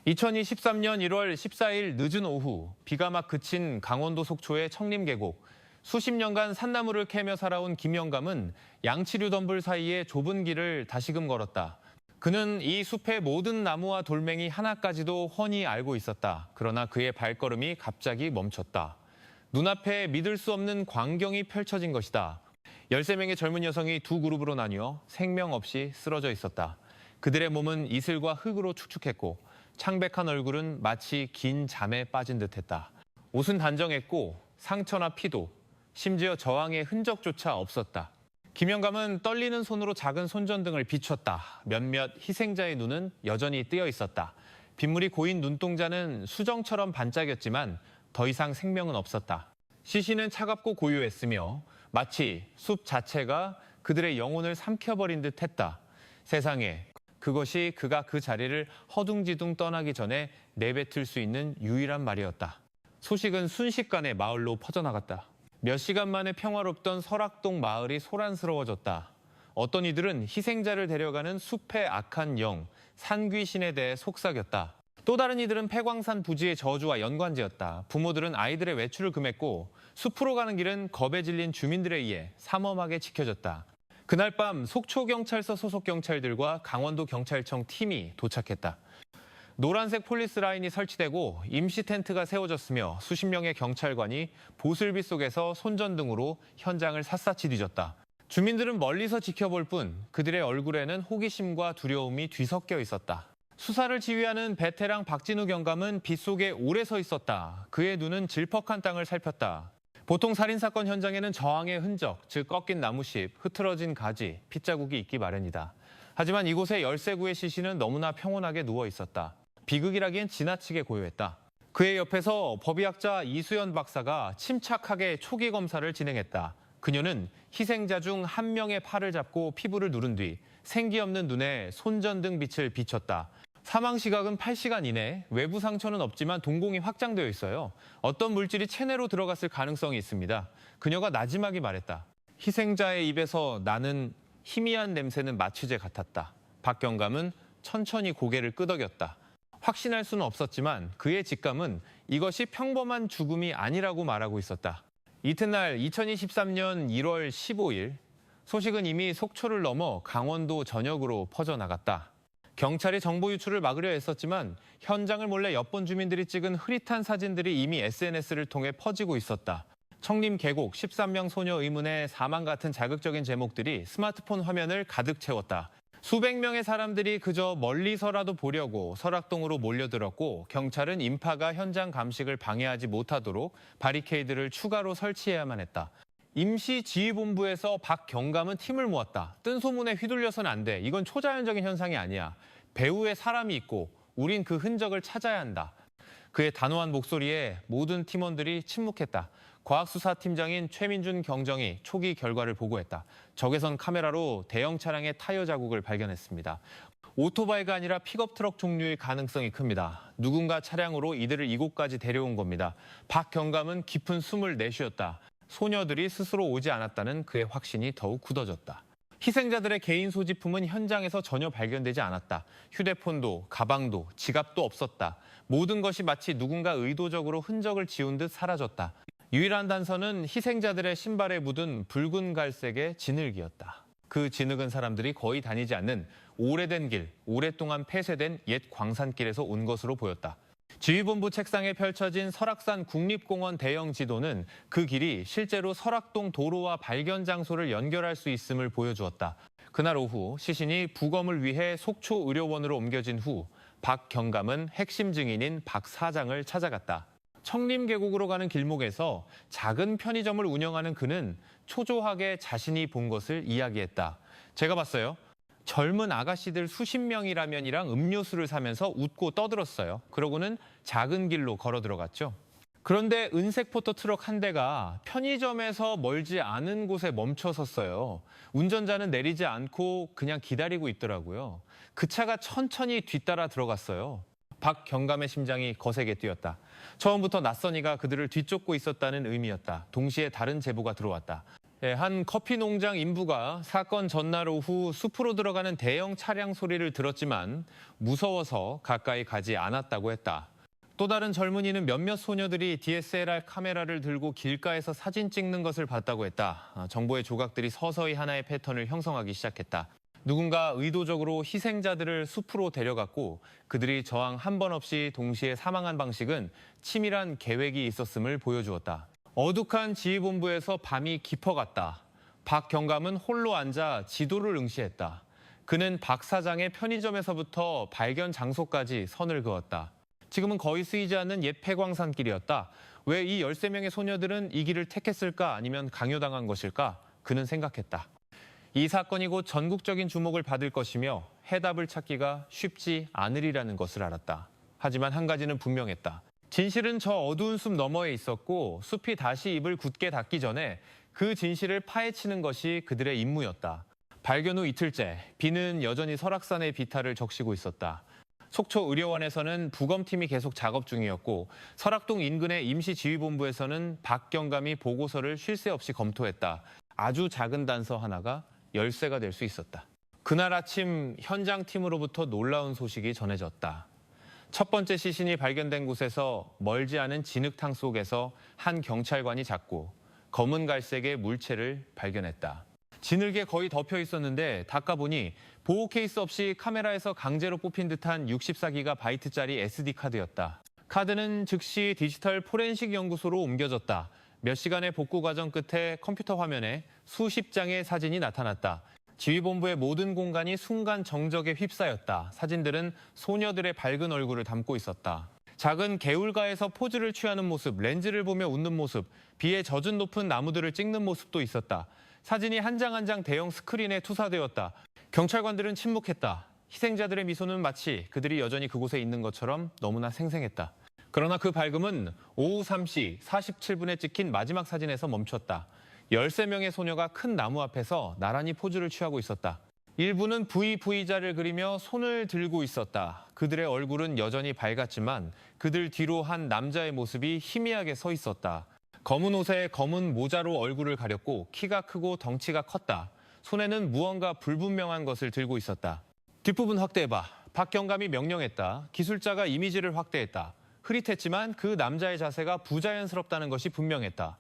2023년 1월 14일 늦은 오후 비가 막 그친 강원도 속초의 청림계곡. 수십 년간 산나물을 캐며 살아온 김영감은 양치류 덤불 사이에 좁은 길을 다시금 걸었다. 그는 이 숲의 모든 나무와 돌멩이 하나까지도 훤히 알고 있었다. 그러나 그의 발걸음이 갑자기 멈췄다. 눈앞에 믿을 수 없는 광경이 펼쳐진 것이다. 13명의 젊은 여성이 두 그룹으로 나뉘어 생명 없이 쓰러져 있었다. 그들의 몸은 이슬과 흙으로 축축했고 창백한 얼굴은 마치 긴 잠에 빠진 듯했다. 옷은 단정했고 상처나 피도, 심지어 저항의 흔적조차 없었다. 김영감은 떨리는 손으로 작은 손전등을 비췄다. 몇몇 희생자의 눈은 여전히 뜨여 있었다. 빗물이 고인 눈동자는 수정처럼 반짝였지만 더 이상 생명은 없었다. 시신은 차갑고 고요했으며 마치 숲 자체가 그들의 영혼을 삼켜버린 듯했다. 세상에, 그것이 그가 그 자리를 허둥지둥 떠나기 전에 내뱉을 수 있는 유일한 말이었다. 소식은 순식간에 마을로 퍼져나갔다. 몇 시간 만에 평화롭던 설악동 마을이 소란스러워졌다. 어떤 이들은 희생자를 데려가는 숲의 악한 영, 산귀신에 대해 속삭였다. 또 다른 이들은 폐광산 부지의 저주와 연관지었다. 부모들은 아이들의 외출을 금했고 숲으로 가는 길은 겁에 질린 주민들에 의해 삼엄하게 지켜졌다. 그날 밤 속초경찰서 소속 경찰들과 강원도경찰청 팀이 도착했다. 노란색 폴리스 라인이 설치되고 임시 텐트가 세워졌으며 수십 명의 경찰관이 보슬비 속에서 손전등으로 현장을 샅샅이 뒤졌다. 주민들은 멀리서 지켜볼 뿐 그들의 얼굴에는 호기심과 두려움이 뒤섞여 있었다. 수사를 지휘하는 베테랑 박진우 경감은 빛 속에 오래 서 있었다. 그의 눈은 질퍽한 땅을 살폈다. 보통 살인사건 현장에는 저항의 흔적, 즉 꺾인 나무잎, 흐트러진 가지, 핏자국이 있기 마련이다. 하지만 이곳의 열세구의 시신은 너무나 평온하게 누워 있었다. 비극이라기엔 지나치게 고요했다. 그의 옆에서 법의학자 이수연 박사가 침착하게 초기 검사를 진행했다. 그녀는 희생자 중 한 명의 팔을 잡고 피부를 누른 뒤 생기 없는 눈에 손전등 빛을 비췄다. 사망 시각은 8시간 이내, 외부 상처는 없지만 동공이 확장되어 있어요. 어떤 물질이 체내로 들어갔을 가능성이 있습니다. 그녀가 나지막이 말했다. 희생자의 입에서 나는 희미한 냄새는 마취제 같았다. 박 경감은 천천히 고개를 끄덕였다. 확신할 수는 없었지만 그의 직감은 이것이 평범한 죽음이 아니라고 말하고 있었다. 이튿날 2023년 1월 15일, 소식은 이미 속초를 넘어 강원도 전역으로 퍼져나갔다. 경찰이 정보 유출을 막으려 했었지만 현장을 몰래 엿본 주민들이 찍은 흐릿한 사진들이 이미 SNS를 통해 퍼지고 있었다. 청림 계곡 13명 소녀 의문의 사망 같은 자극적인 제목들이 스마트폰 화면을 가득 채웠다. 수백 명의 사람들이 그저 멀리서라도 보려고 설악동으로 몰려들었고 경찰은 인파가 현장 감식을 방해하지 못하도록 바리케이드를 추가로 설치해야만 했다. 임시지휘본부에서 박 경감은 팀을 모았다. 뜬 소문에 휘둘려서는 안 돼. 이건 초자연적인 현상이 아니야. 배후에 사람이 있고 우린 그 흔적을 찾아야 한다. 그의 단호한 목소리에 모든 팀원들이 침묵했다. 과학수사팀장인 최민준 경정이 초기 결과를 보고했다. 적외선 카메라로 대형 차량의 타이어 자국을 발견했습니다. 오토바이가 아니라 픽업 트럭 종류의 가능성이 큽니다. 누군가 차량으로 이들을 이곳까지 데려온 겁니다. 박 경감은 깊은 숨을 내쉬었다. 소녀들이 스스로 오지 않았다는 그의 확신이 더욱 굳어졌다. 희생자들의 개인 소지품은 현장에서 전혀 발견되지 않았다. 휴대폰도, 가방도, 지갑도 없었다. 모든 것이 마치 누군가 의도적으로 흔적을 지운 듯 사라졌다. 유일한 단서는 희생자들의 신발에 묻은 붉은 갈색의 진흙이었다. 그 진흙은 사람들이 거의 다니지 않는 오래된 길, 오랫동안 폐쇄된 옛 광산길에서 온 것으로 보였다. 지휘본부 책상에 펼쳐진 설악산 국립공원 대형 지도는 그 길이 실제로 설악동 도로와 발견 장소를 연결할 수 있음을 보여주었다. 그날 오후 시신이 부검을 위해 속초의료원으로 옮겨진 후 박 경감은 핵심 증인인 박 사장을 찾아갔다. 청림계곡으로 가는 길목에서 작은 편의점을 운영하는 그는 초조하게 자신이 본 것을 이야기했다. 제가 봤어요. 젊은 아가씨들 수십 명이 라면이랑 음료수를 사면서 웃고 떠들었어요. 그러고는 작은 길로 걸어 들어갔죠. 그런데 은색 포터 트럭 한 대가 편의점에서 멀지 않은 곳에 멈춰 섰어요. 운전자는 내리지 않고 그냥 기다리고 있더라고요. 그 차가 천천히 뒤따라 들어갔어요. 박 경감의 심장이 거세게 뛰었다. 처음부터 낯선이가 그들을 뒤쫓고 있었다는 의미였다. 동시에 다른 제보가 들어왔다. 한 커피 농장 인부가 사건 전날 오후 숲으로 들어가는 대형 차량 소리를 들었지만 무서워서 가까이 가지 않았다고 했다. 또 다른 젊은이는 몇몇 소녀들이 DSLR 카메라를 들고 길가에서 사진 찍는 것을 봤다고 했다. 정보의 조각들이 서서히 하나의 패턴을 형성하기 시작했다. 누군가 의도적으로 희생자들을 숲으로 데려갔고 그들이 저항 한 번 없이 동시에 사망한 방식은 치밀한 계획이 있었음을 보여주었다. 어둑한 지휘본부에서 밤이 깊어갔다. 박 경감은 홀로 앉아 지도를 응시했다. 그는 박 사장의 편의점에서부터 발견 장소까지 선을 그었다. 지금은 거의 쓰이지 않는 옛 폐광산길이었다. 왜 이 13명의 소녀들은 이 길을 택했을까 아니면 강요당한 것일까? 그는 생각했다. 이 사건이 곧 전국적인 주목을 받을 것이며 해답을 찾기가 쉽지 않으리라는 것을 알았다. 하지만 한 가지는 분명했다. 진실은 저 어두운 숲 너머에 있었고 숲이 다시 입을 굳게 닫기 전에 그 진실을 파헤치는 것이 그들의 임무였다. 발견 후 이틀째, 비는 여전히 설악산의 비탈을 적시고 있었다. 속초의료원에서는 부검팀이 계속 작업 중이었고 설악동 인근의 임시지휘본부에서는 박 경감이 보고서를 쉴 새 없이 검토했다. 아주 작은 단서 하나가 열쇠가 될 수 있었다. 그날 아침 현장팀으로부터 놀라운 소식이 전해졌다. 첫 번째 시신이 발견된 곳에서 멀지 않은 진흙탕 속에서 한 경찰관이 잡고 검은 갈색의 물체를 발견했다. 진흙에 거의 덮여 있었는데 닦아보니 보호 케이스 없이 카메라에서 강제로 뽑힌 듯한 64GB짜리 SD카드였다. 카드는 즉시 디지털 포렌식 연구소로 옮겨졌다. 몇 시간의 복구 과정 끝에 컴퓨터 화면에 수십 장의 사진이 나타났다. 지휘본부의 모든 공간이 순간 정적에 휩싸였다. 사진들은 소녀들의 밝은 얼굴을 담고 있었다. 작은 개울가에서 포즈를 취하는 모습, 렌즈를 보며 웃는 모습, 비에 젖은 높은 나무들을 찍는 모습도 있었다. 사진이 한 장 한 장 대형 스크린에 투사되었다. 경찰관들은 침묵했다. 희생자들의 미소는 마치 그들이 여전히 그곳에 있는 것처럼 너무나 생생했다. 그러나 그 밝음은 오후 3시 47분에 찍힌 마지막 사진에서 멈췄다. 13명의 소녀가 큰 나무 앞에서 나란히 포즈를 취하고 있었다. 일부는 VV자를 그리며 손을 들고 있었다. 그들의 얼굴은 여전히 밝았지만 그들 뒤로 한 남자의 모습이 희미하게 서 있었다. 검은 옷에 검은 모자로 얼굴을 가렸고 키가 크고 덩치가 컸다. 손에는 무언가 불분명한 것을 들고 있었다. 뒷부분 확대해봐. 박 경감이 명령했다. 기술자가 이미지를 확대했다. 흐릿했지만 그 남자의 자세가 부자연스럽다는 것이 분명했다.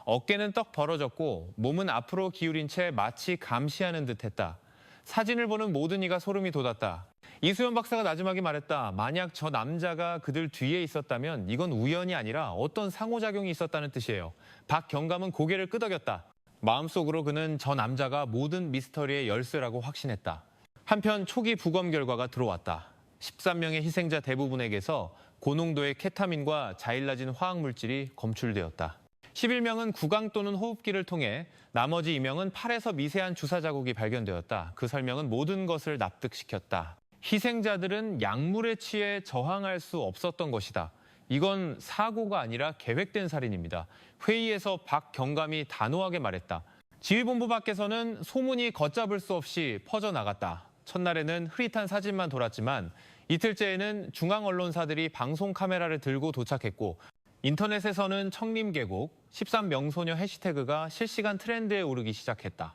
어깨는 떡 벌어졌고 몸은 앞으로 기울인 채 마치 감시하는 듯했다. 사진을 보는 모든 이가 소름이 돋았다. 이수연 박사가 나지막이 말했다. 만약 저 남자가 그들 뒤에 있었다면 이건 우연이 아니라 어떤 상호작용이 있었다는 뜻이에요. 박 경감은 고개를 끄덕였다. 마음속으로 그는 저 남자가 모든 미스터리의 열쇠라고 확신했다. 한편 초기 부검 결과가 들어왔다. 13명의 희생자 대부분에게서 고농도의 케타민과 자일라진 화학물질이 검출되었다. 11명은 구강 또는 호흡기를 통해 나머지 2명은 팔에서 미세한 주사 자국이 발견되었다. 그 설명은 모든 것을 납득시켰다. 희생자들은 약물에 취해 저항할 수 없었던 것이다. 이건 사고가 아니라 계획된 살인입니다. 회의에서 박 경감이 단호하게 말했다. 지휘본부 밖에서는 소문이 걷잡을 수 없이 퍼져나갔다. 첫날에는 흐릿한 사진만 돌았지만 이틀째에는 중앙 언론사들이 방송 카메라를 들고 도착했고 인터넷에서는 청림계곡, 13명소녀 해시태그가 실시간 트렌드에 오르기 시작했다.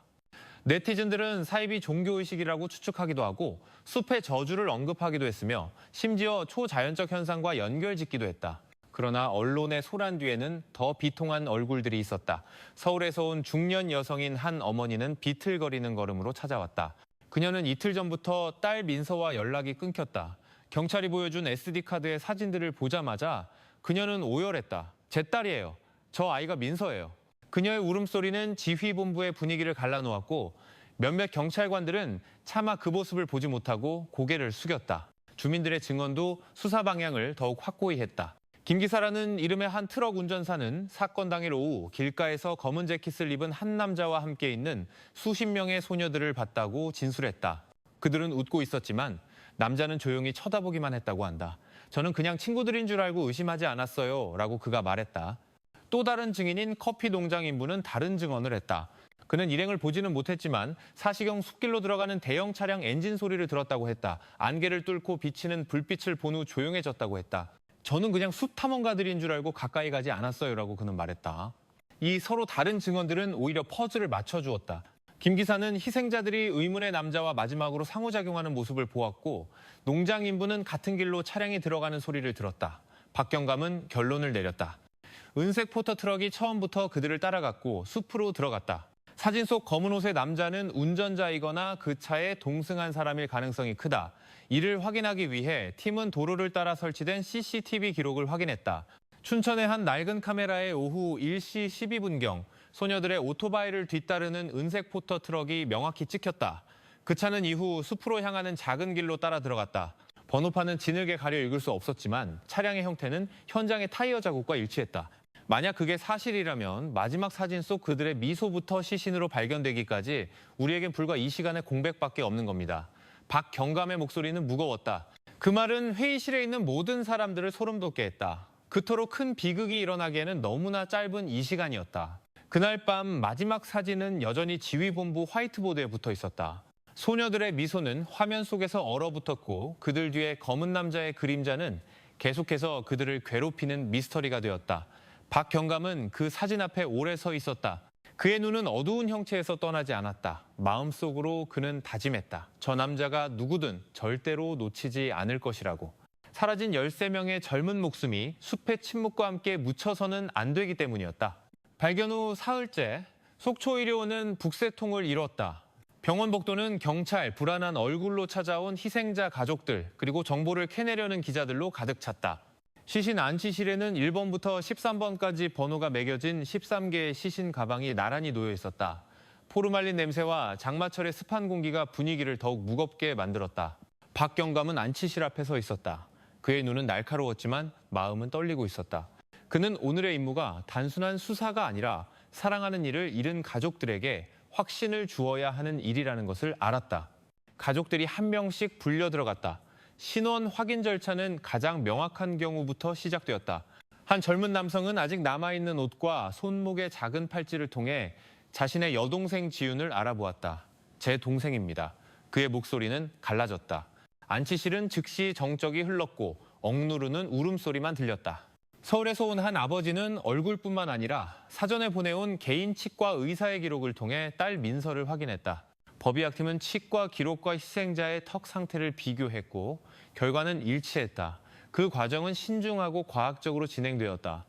네티즌들은 사입이 종교의식이라고 추측하기도 하고 숲의 저주를 언급하기도 했으며 심지어 초자연적 현상과 연결짓기도 했다. 그러나 언론의 소란 뒤에는 더 비통한 얼굴들이 있었다. 서울에서 온 중년 여성인 한 어머니는 비틀거리는 걸음으로 찾아왔다. 그녀는 이틀 전부터 딸 민서와 연락이 끊겼다. 경찰이 보여준 SD카드의 사진들을 보자마자 그녀는 오열했다. 제 딸이에요. 저 아이가 민서예요. 그녀의 울음소리는 지휘본부의 분위기를 갈라놓았고 몇몇 경찰관들은 차마 그 모습을 보지 못하고 고개를 숙였다. 주민들의 증언도 수사 방향을 더욱 확고히 했다. 김 기사라는 이름의 한 트럭 운전사는 사건 당일 오후 길가에서 검은 재킷을 입은 한 남자와 함께 있는 수십 명의 소녀들을 봤다고 진술했다. 그들은 웃고 있었지만 남자는 조용히 쳐다보기만 했다고 한다. 저는 그냥 친구들인 줄 알고 의심하지 않았어요. 라고 그가 말했다. 또 다른 증인인 커피 농장 인부는 다른 증언을 했다. 그는 일행을 보지는 못했지만 사시경 숲길로 들어가는 대형 차량 엔진 소리를 들었다고 했다. 안개를 뚫고 비치는 불빛을 본 후 조용해졌다고 했다. 저는 그냥 숲 탐험가들인 줄 알고 가까이 가지 않았어요. 라고 그는 말했다. 이 서로 다른 증언들은 오히려 퍼즐을 맞춰주었다. 김 기사는 희생자들이 의문의 남자와 마지막으로 상호작용하는 모습을 보았고 농장 인부는 같은 길로 차량이 들어가는 소리를 들었다. 박 경감은 결론을 내렸다. 은색 포터 트럭이 처음부터 그들을 따라갔고 숲으로 들어갔다. 사진 속 검은 옷의 남자는 운전자이거나 그 차에 동승한 사람일 가능성이 크다. 이를 확인하기 위해 팀은 도로를 따라 설치된 CCTV 기록을 확인했다. 춘천의 한 낡은 카메라에 오후 1시 12분경 소녀들의 오토바이를 뒤따르는 은색 포터 트럭이 명확히 찍혔다. 그 차는 이후 숲으로 향하는 작은 길로 따라 들어갔다. 번호판은 진흙에 가려 읽을 수 없었지만 차량의 형태는 현장의 타이어 자국과 일치했다. 만약 그게 사실이라면 마지막 사진 속 그들의 미소부터 시신으로 발견되기까지 우리에겐 불과 이 시간의 공백밖에 없는 겁니다. 박 경감의 목소리는 무거웠다. 그 말은 회의실에 있는 모든 사람들을 소름 돋게 했다. 그토록 큰 비극이 일어나기에는 너무나 짧은 이 시간이었다. 그날 밤 마지막 사진은 여전히 지휘본부 화이트보드에 붙어 있었다. 소녀들의 미소는 화면 속에서 얼어붙었고 그들 뒤에 검은 남자의 그림자는 계속해서 그들을 괴롭히는 미스터리가 되었다. 박 경감은 그 사진 앞에 오래 서 있었다. 그의 눈은 어두운 형체에서 떠나지 않았다. 마음속으로 그는 다짐했다. 저 남자가 누구든 절대로 놓치지 않을 것이라고. 사라진 13명의 젊은 목숨이 숲의 침묵과 함께 묻혀서는 안 되기 때문이었다. 발견 후 사흘째 속초의료원은 북새통을 이뤘다. 병원 복도는 경찰, 불안한 얼굴로 찾아온 희생자 가족들, 그리고 정보를 캐내려는 기자들로 가득 찼다. 시신 안치실에는 1번부터 13번까지 번호가 매겨진 13개의 시신 가방이 나란히 놓여 있었다. 포르말린 냄새와 장마철의 습한 공기가 분위기를 더욱 무겁게 만들었다. 박 경감은 안치실 앞에 서 있었다. 그의 눈은 날카로웠지만 마음은 떨리고 있었다. 그는 오늘의 임무가 단순한 수사가 아니라 사랑하는 이를 잃은 가족들에게 확신을 주어야 하는 일이라는 것을 알았다. 가족들이 한 명씩 불려 들어갔다. 신원 확인 절차는 가장 명확한 경우부터 시작되었다. 한 젊은 남성은 아직 남아있는 옷과 손목의 작은 팔찌를 통해 자신의 여동생 지윤을 알아보았다. 제 동생입니다. 그의 목소리는 갈라졌다. 안치실은 즉시 정적이 흘렀고 억누르는 울음소리만 들렸다. 서울에서 온 한 아버지는 얼굴뿐만 아니라 사전에 보내온 개인 치과 의사의 기록을 통해 딸 민서를 확인했다. 법의학팀은 치과 기록과 희생자의 턱 상태를 비교했고 결과는 일치했다. 그 과정은 신중하고 과학적으로 진행되었다.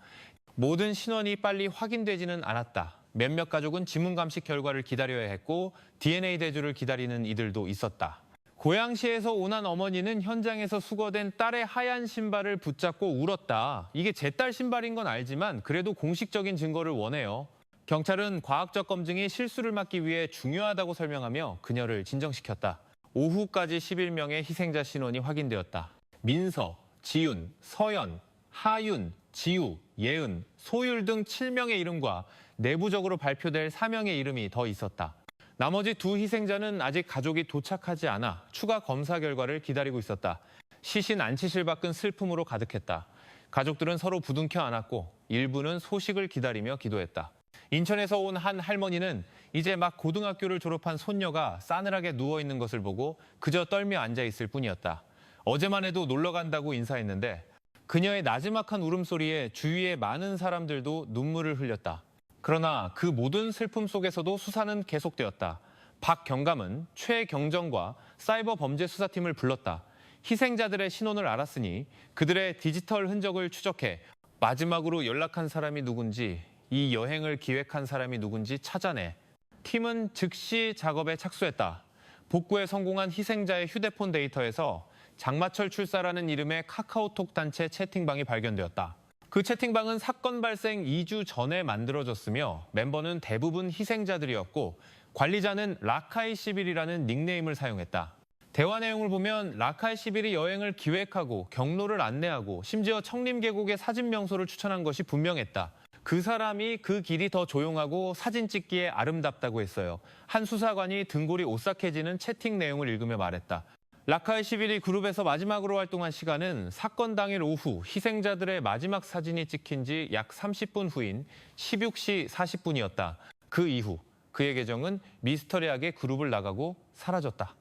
모든 신원이 빨리 확인되지는 않았다. 몇몇 가족은 지문 감식 결과를 기다려야 했고 DNA 대조를 기다리는 이들도 있었다. 고양시에서 온 한 어머니는 현장에서 수거된 딸의 하얀 신발을 붙잡고 울었다. 이게 제 딸 신발인 건 알지만 그래도 공식적인 증거를 원해요. 경찰은 과학적 검증이 실수를 막기 위해 중요하다고 설명하며 그녀를 진정시켰다. 오후까지 11명의 희생자 신원이 확인되었다. 민서, 지윤, 서연, 하윤, 지우, 예은, 소율 등 7명의 이름과 내부적으로 발표될 4명의 이름이 더 있었다. 나머지 두 희생자는 아직 가족이 도착하지 않아 추가 검사 결과를 기다리고 있었다. 시신 안치실 밖은 슬픔으로 가득했다. 가족들은 서로 부둥켜 안았고 일부는 소식을 기다리며 기도했다. 인천에서 온 한 할머니는 이제 막 고등학교를 졸업한 손녀가 싸늘하게 누워있는 것을 보고 그저 떨며 앉아있을 뿐이었다. 어제만 해도 놀러 간다고 인사했는데 그녀의 나지막한 울음소리에 주위의 많은 사람들도 눈물을 흘렸다. 그러나 그 모든 슬픔 속에서도 수사는 계속되었다. 박 경감은 최경정과 사이버 범죄 수사팀을 불렀다. 희생자들의 신원을 알았으니 그들의 디지털 흔적을 추적해 마지막으로 연락한 사람이 누군지, 이 여행을 기획한 사람이 누군지 찾아내. 팀은 즉시 작업에 착수했다. 복구에 성공한 희생자의 휴대폰 데이터에서 장마철 출사라는 이름의 카카오톡 단체 채팅방이 발견되었다. 그 채팅방은 사건 발생 2주 전에 만들어졌으며 멤버는 대부분 희생자들이었고 관리자는 라카이11이라는 닉네임을 사용했다. 대화 내용을 보면 라카이11이 여행을 기획하고 경로를 안내하고 심지어 청림계곡의 사진 명소를 추천한 것이 분명했다. 그 사람이 그 길이 더 조용하고 사진 찍기에 아름답다고 했어요. 한 수사관이 등골이 오싹해지는 채팅 내용을 읽으며 말했다. 라카이11이 그룹에서 마지막으로 활동한 시간은 사건 당일 오후 희생자들의 마지막 사진이 찍힌 지 약 30분 후인 16시 40분이었다. 그 이후 그의 계정은 미스터리하게 그룹을 나가고 사라졌다.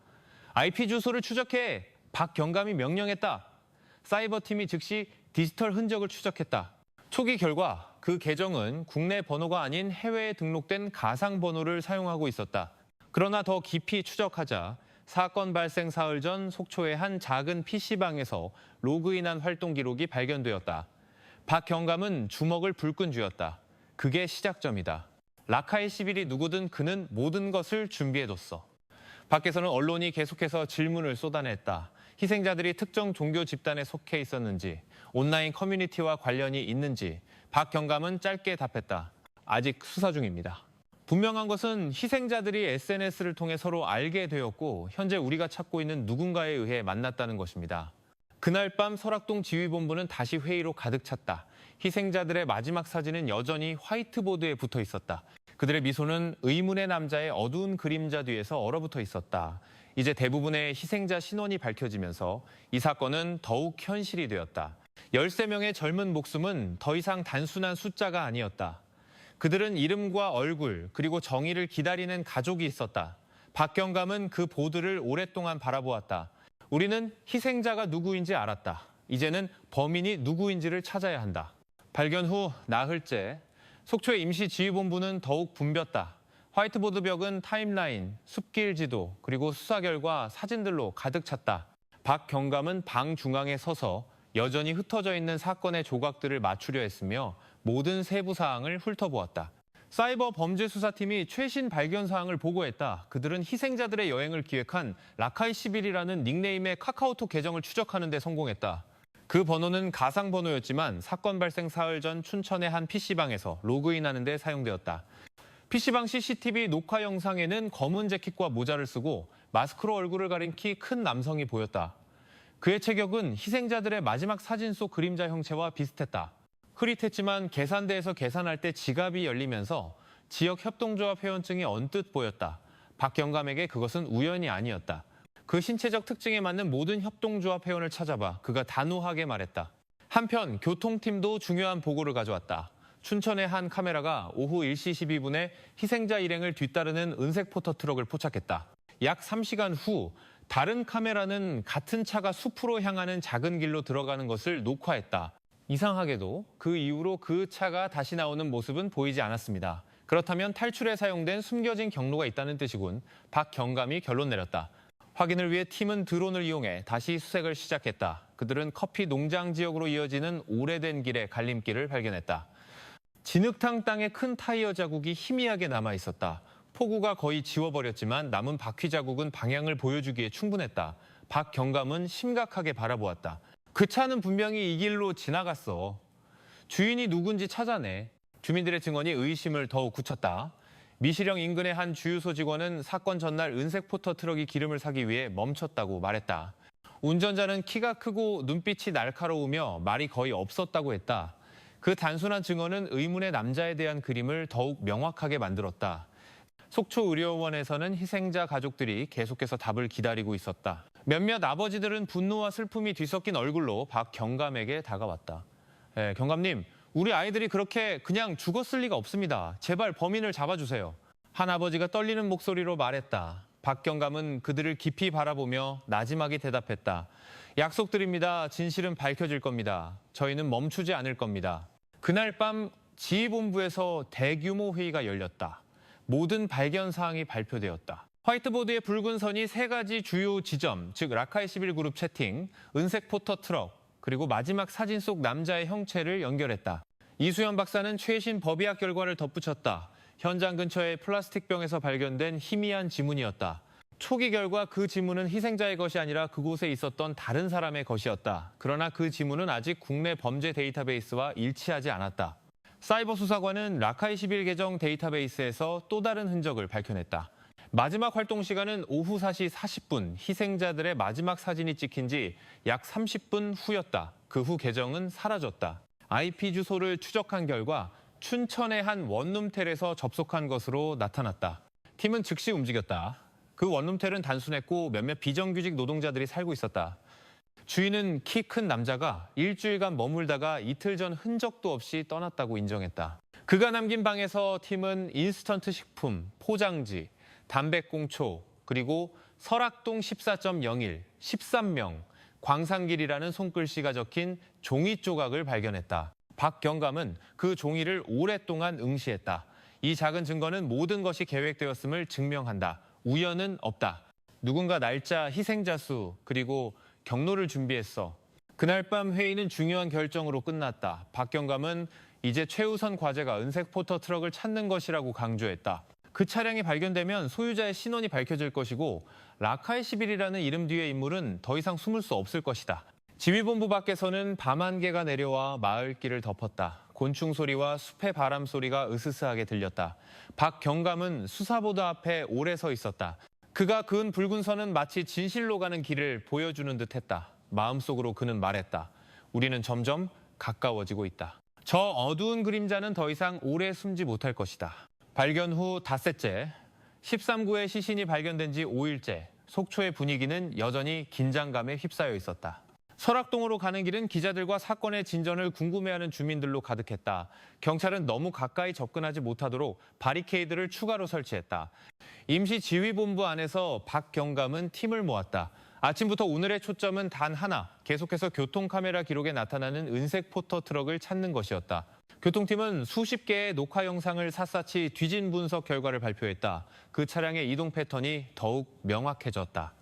IP 주소를 추적해 박 경감이 명령했다. 사이버팀이 즉시 디지털 흔적을 추적했다. 초기 결과 그 계정은 국내 번호가 아닌 해외에 등록된 가상 번호를 사용하고 있었다. 그러나 더 깊이 추적하자 사건 발생 사흘 전 속초의 한 작은 PC방에서 로그인한 활동 기록이 발견되었다. 박 경감은 주먹을 불끈 쥐었다. 그게 시작점이다. 라카이 11이 누구든 그는 모든 것을 준비해뒀어. 밖에서는 언론이 계속해서 질문을 쏟아냈다. 희생자들이 특정 종교 집단에 속해 있었는지, 온라인 커뮤니티와 관련이 있는지 박 경감은 짧게 답했다. 아직 수사 중입니다. 분명한 것은 희생자들이 SNS를 통해 서로 알게 되었고 현재 우리가 찾고 있는 누군가에 의해 만났다는 것입니다. 그날 밤 설악동 지휘본부는 다시 회의로 가득 찼다. 희생자들의 마지막 사진은 여전히 화이트보드에 붙어 있었다. 그들의 미소는 의문의 남자의 어두운 그림자 뒤에서 얼어붙어 있었다. 이제 대부분의 희생자 신원이 밝혀지면서 이 사건은 더욱 현실이 되었다. 13명의 젊은 목숨은 더 이상 단순한 숫자가 아니었다. 그들은 이름과 얼굴 그리고 정의를 기다리는 가족이 있었다. 박 경감은 그 보드를 오랫동안 바라보았다. 우리는 희생자가 누구인지 알았다. 이제는 범인이 누구인지를 찾아야 한다. 발견 후 나흘째 속초의 임시지휘본부는 더욱 붐볐다. 화이트보드 벽은 타임라인, 숲길 지도, 그리고 수사 결과 사진들로 가득 찼다. 박 경감은 방 중앙에 서서 여전히 흩어져 있는 사건의 조각들을 맞추려 했으며 모든 세부 사항을 훑어보았다. 사이버 범죄 수사팀이 최신 발견 사항을 보고했다. 그들은 희생자들의 여행을 기획한 라카이 11이라는 닉네임의 카카오톡 계정을 추적하는 데 성공했다. 그 번호는 가상 번호였지만 사건 발생 사흘 전 춘천의 한 PC방에서 로그인하는 데 사용되었다. PC방 CCTV 녹화 영상에는 검은 재킷과 모자를 쓰고 마스크로 얼굴을 가린 키 큰 남성이 보였다. 그의 체격은 희생자들의 마지막 사진 속 그림자 형체와 비슷했다. 흐릿했지만 계산대에서 계산할 때 지갑이 열리면서 지역 협동조합 회원증이 언뜻 보였다. 박 경감에게 그것은 우연이 아니었다. 그 신체적 특징에 맞는 모든 협동조합 회원을 찾아봐 그가 단호하게 말했다. 한편 교통팀도 중요한 보고를 가져왔다. 춘천의 한 카메라가 오후 1시 12분에 희생자 일행을 뒤따르는 은색 포터트럭을 포착했다. 약 3시간 후 다른 카메라는 같은 차가 숲으로 향하는 작은 길로 들어가는 것을 녹화했다. 이상하게도 그 이후로 그 차가 다시 나오는 모습은 보이지 않았습니다. 그렇다면 탈출에 사용된 숨겨진 경로가 있다는 뜻이군. 박 경감이 결론 내렸다. 확인을 위해 팀은 드론을 이용해 다시 수색을 시작했다. 그들은 커피 농장 지역으로 이어지는 오래된 길의 갈림길을 발견했다. 진흙탕 땅에 큰 타이어 자국이 희미하게 남아 있었다. 폭우가 거의 지워버렸지만 남은 바퀴 자국은 방향을 보여주기에 충분했다. 박 경감은 심각하게 바라보았다. 그 차는 분명히 이 길로 지나갔어. 주인이 누군지 찾아내. 주민들의 증언이 의심을 더욱 굳혔다. 미시령 인근의 한 주유소 직원은 사건 전날 은색 포터 트럭이 기름을 사기 위해 멈췄다고 말했다. 운전자는 키가 크고 눈빛이 날카로우며 말이 거의 없었다고 했다. 그 단순한 증언은 의문의 남자에 대한 그림을 더욱 명확하게 만들었다. 속초의료원에서는 희생자 가족들이 계속해서 답을 기다리고 있었다. 몇몇 아버지들은 분노와 슬픔이 뒤섞인 얼굴로 박 경감에게 다가왔다. 경감님, 우리 아이들이 그렇게 그냥 죽었을 리가 없습니다. 제발 범인을 잡아주세요. 한 아버지가 떨리는 목소리로 말했다. 박 경감은 그들을 깊이 바라보며 나지막이 대답했다. 약속드립니다. 진실은 밝혀질 겁니다. 저희는 멈추지 않을 겁니다. 그날 밤 지휘본부에서 대규모 회의가 열렸다. 모든 발견 사항이 발표되었다. 화이트보드의 붉은 선이 3가지 주요 지점, 즉 라카이 11그룹 채팅, 은색 포터 트럭, 그리고 마지막 사진 속 남자의 형체를 연결했다. 이수연 박사는 최신 법의학 결과를 덧붙였다. 현장 근처의 플라스틱 병에서 발견된 희미한 지문이었다. 초기 결과 그 지문은 희생자의 것이 아니라 그곳에 있었던 다른 사람의 것이었다. 그러나 그 지문은 아직 국내 범죄 데이터베이스와 일치하지 않았다. 사이버 수사관은 라카이 11 계정 데이터베이스에서 또 다른 흔적을 밝혀냈다. 마지막 활동 시간은 오후 4시 40분, 희생자들의 마지막 사진이 찍힌 지 약 30분 후였다. 그 후 계정은 사라졌다. IP 주소를 추적한 결과 춘천의 한 원룸텔에서 접속한 것으로 나타났다. 팀은 즉시 움직였다. 그 원룸텔은 단순했고 몇몇 비정규직 노동자들이 살고 있었다. 주인은 키 큰 남자가 일주일간 머물다가 이틀 전 흔적도 없이 떠났다고 인정했다. 그가 남긴 방에서 팀은 인스턴트 식품, 포장지, 담배꽁초, 그리고 설악동 14.01, 13명, 광산길이라는 손글씨가 적힌 종이 조각을 발견했다. 박경감은 그 종이를 오랫동안 응시했다. 이 작은 증거는 모든 것이 계획되었음을 증명한다. 우연은 없다. 누군가 날짜, 희생자 수, 그리고 경로를 준비했어. 그날 밤 회의는 중요한 결정으로 끝났다. 박경감은 이제 최우선 과제가 은색 포터 트럭을 찾는 것이라고 강조했다. 그 차량이 발견되면 소유자의 신원이 밝혀질 것이고 라카이 11이라는 이름 뒤의 인물은 더 이상 숨을 수 없을 것이다. 지휘본부 밖에서는 밤 안개가 내려와 마을길을 덮었다. 곤충 소리와 숲의 바람 소리가 으스스하게 들렸다. 박경감은 수사보도 앞에 오래 서 있었다. 그가 그은 붉은 선은 마치 진실로 가는 길을 보여주는 듯했다. 마음속으로 그는 말했다. 우리는 점점 가까워지고 있다. 저 어두운 그림자는 더 이상 오래 숨지 못할 것이다. 발견 후 닷새째, 13구의 시신이 발견된 지 5일째, 속초의 분위기는 여전히 긴장감에 휩싸여 있었다. 설악동으로 가는 길은 기자들과 사건의 진전을 궁금해하는 주민들로 가득했다. 경찰은 너무 가까이 접근하지 못하도록 바리케이드를 추가로 설치했다. 임시지휘본부 안에서 박경감은 팀을 모았다. 아침부터 오늘의 초점은 단 하나, 계속해서 교통카메라 기록에 나타나는 은색 포터 트럭을 찾는 것이었다. 교통팀은 수십 개의 녹화 영상을 샅샅이 뒤진 분석 결과를 발표했다. 그 차량의 이동 패턴이 더욱 명확해졌다.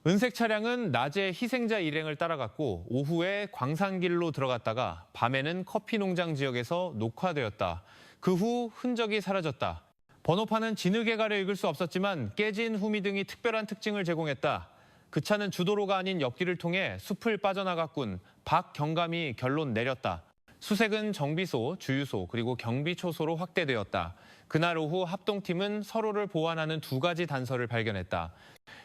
은색 차량은 낮에 희생자 일행을 따라갔고 오후에 광산길로 들어갔다가 밤에는 커피 농장 지역에서 녹화되었다. 그 후 흔적이 사라졌다. 번호판은 진흙에 가려 읽을 수 없었지만 깨진 후미 등이 특별한 특징을 제공했다. 그 차는 주도로가 아닌 옆길을 통해 숲을 빠져나갔군. 박경감이 결론 내렸다. 수색은 정비소, 주유소, 그리고 경비초소로 확대되었다. 그날 오후 합동팀은 서로를 보완하는 두 가지 단서를 발견했다.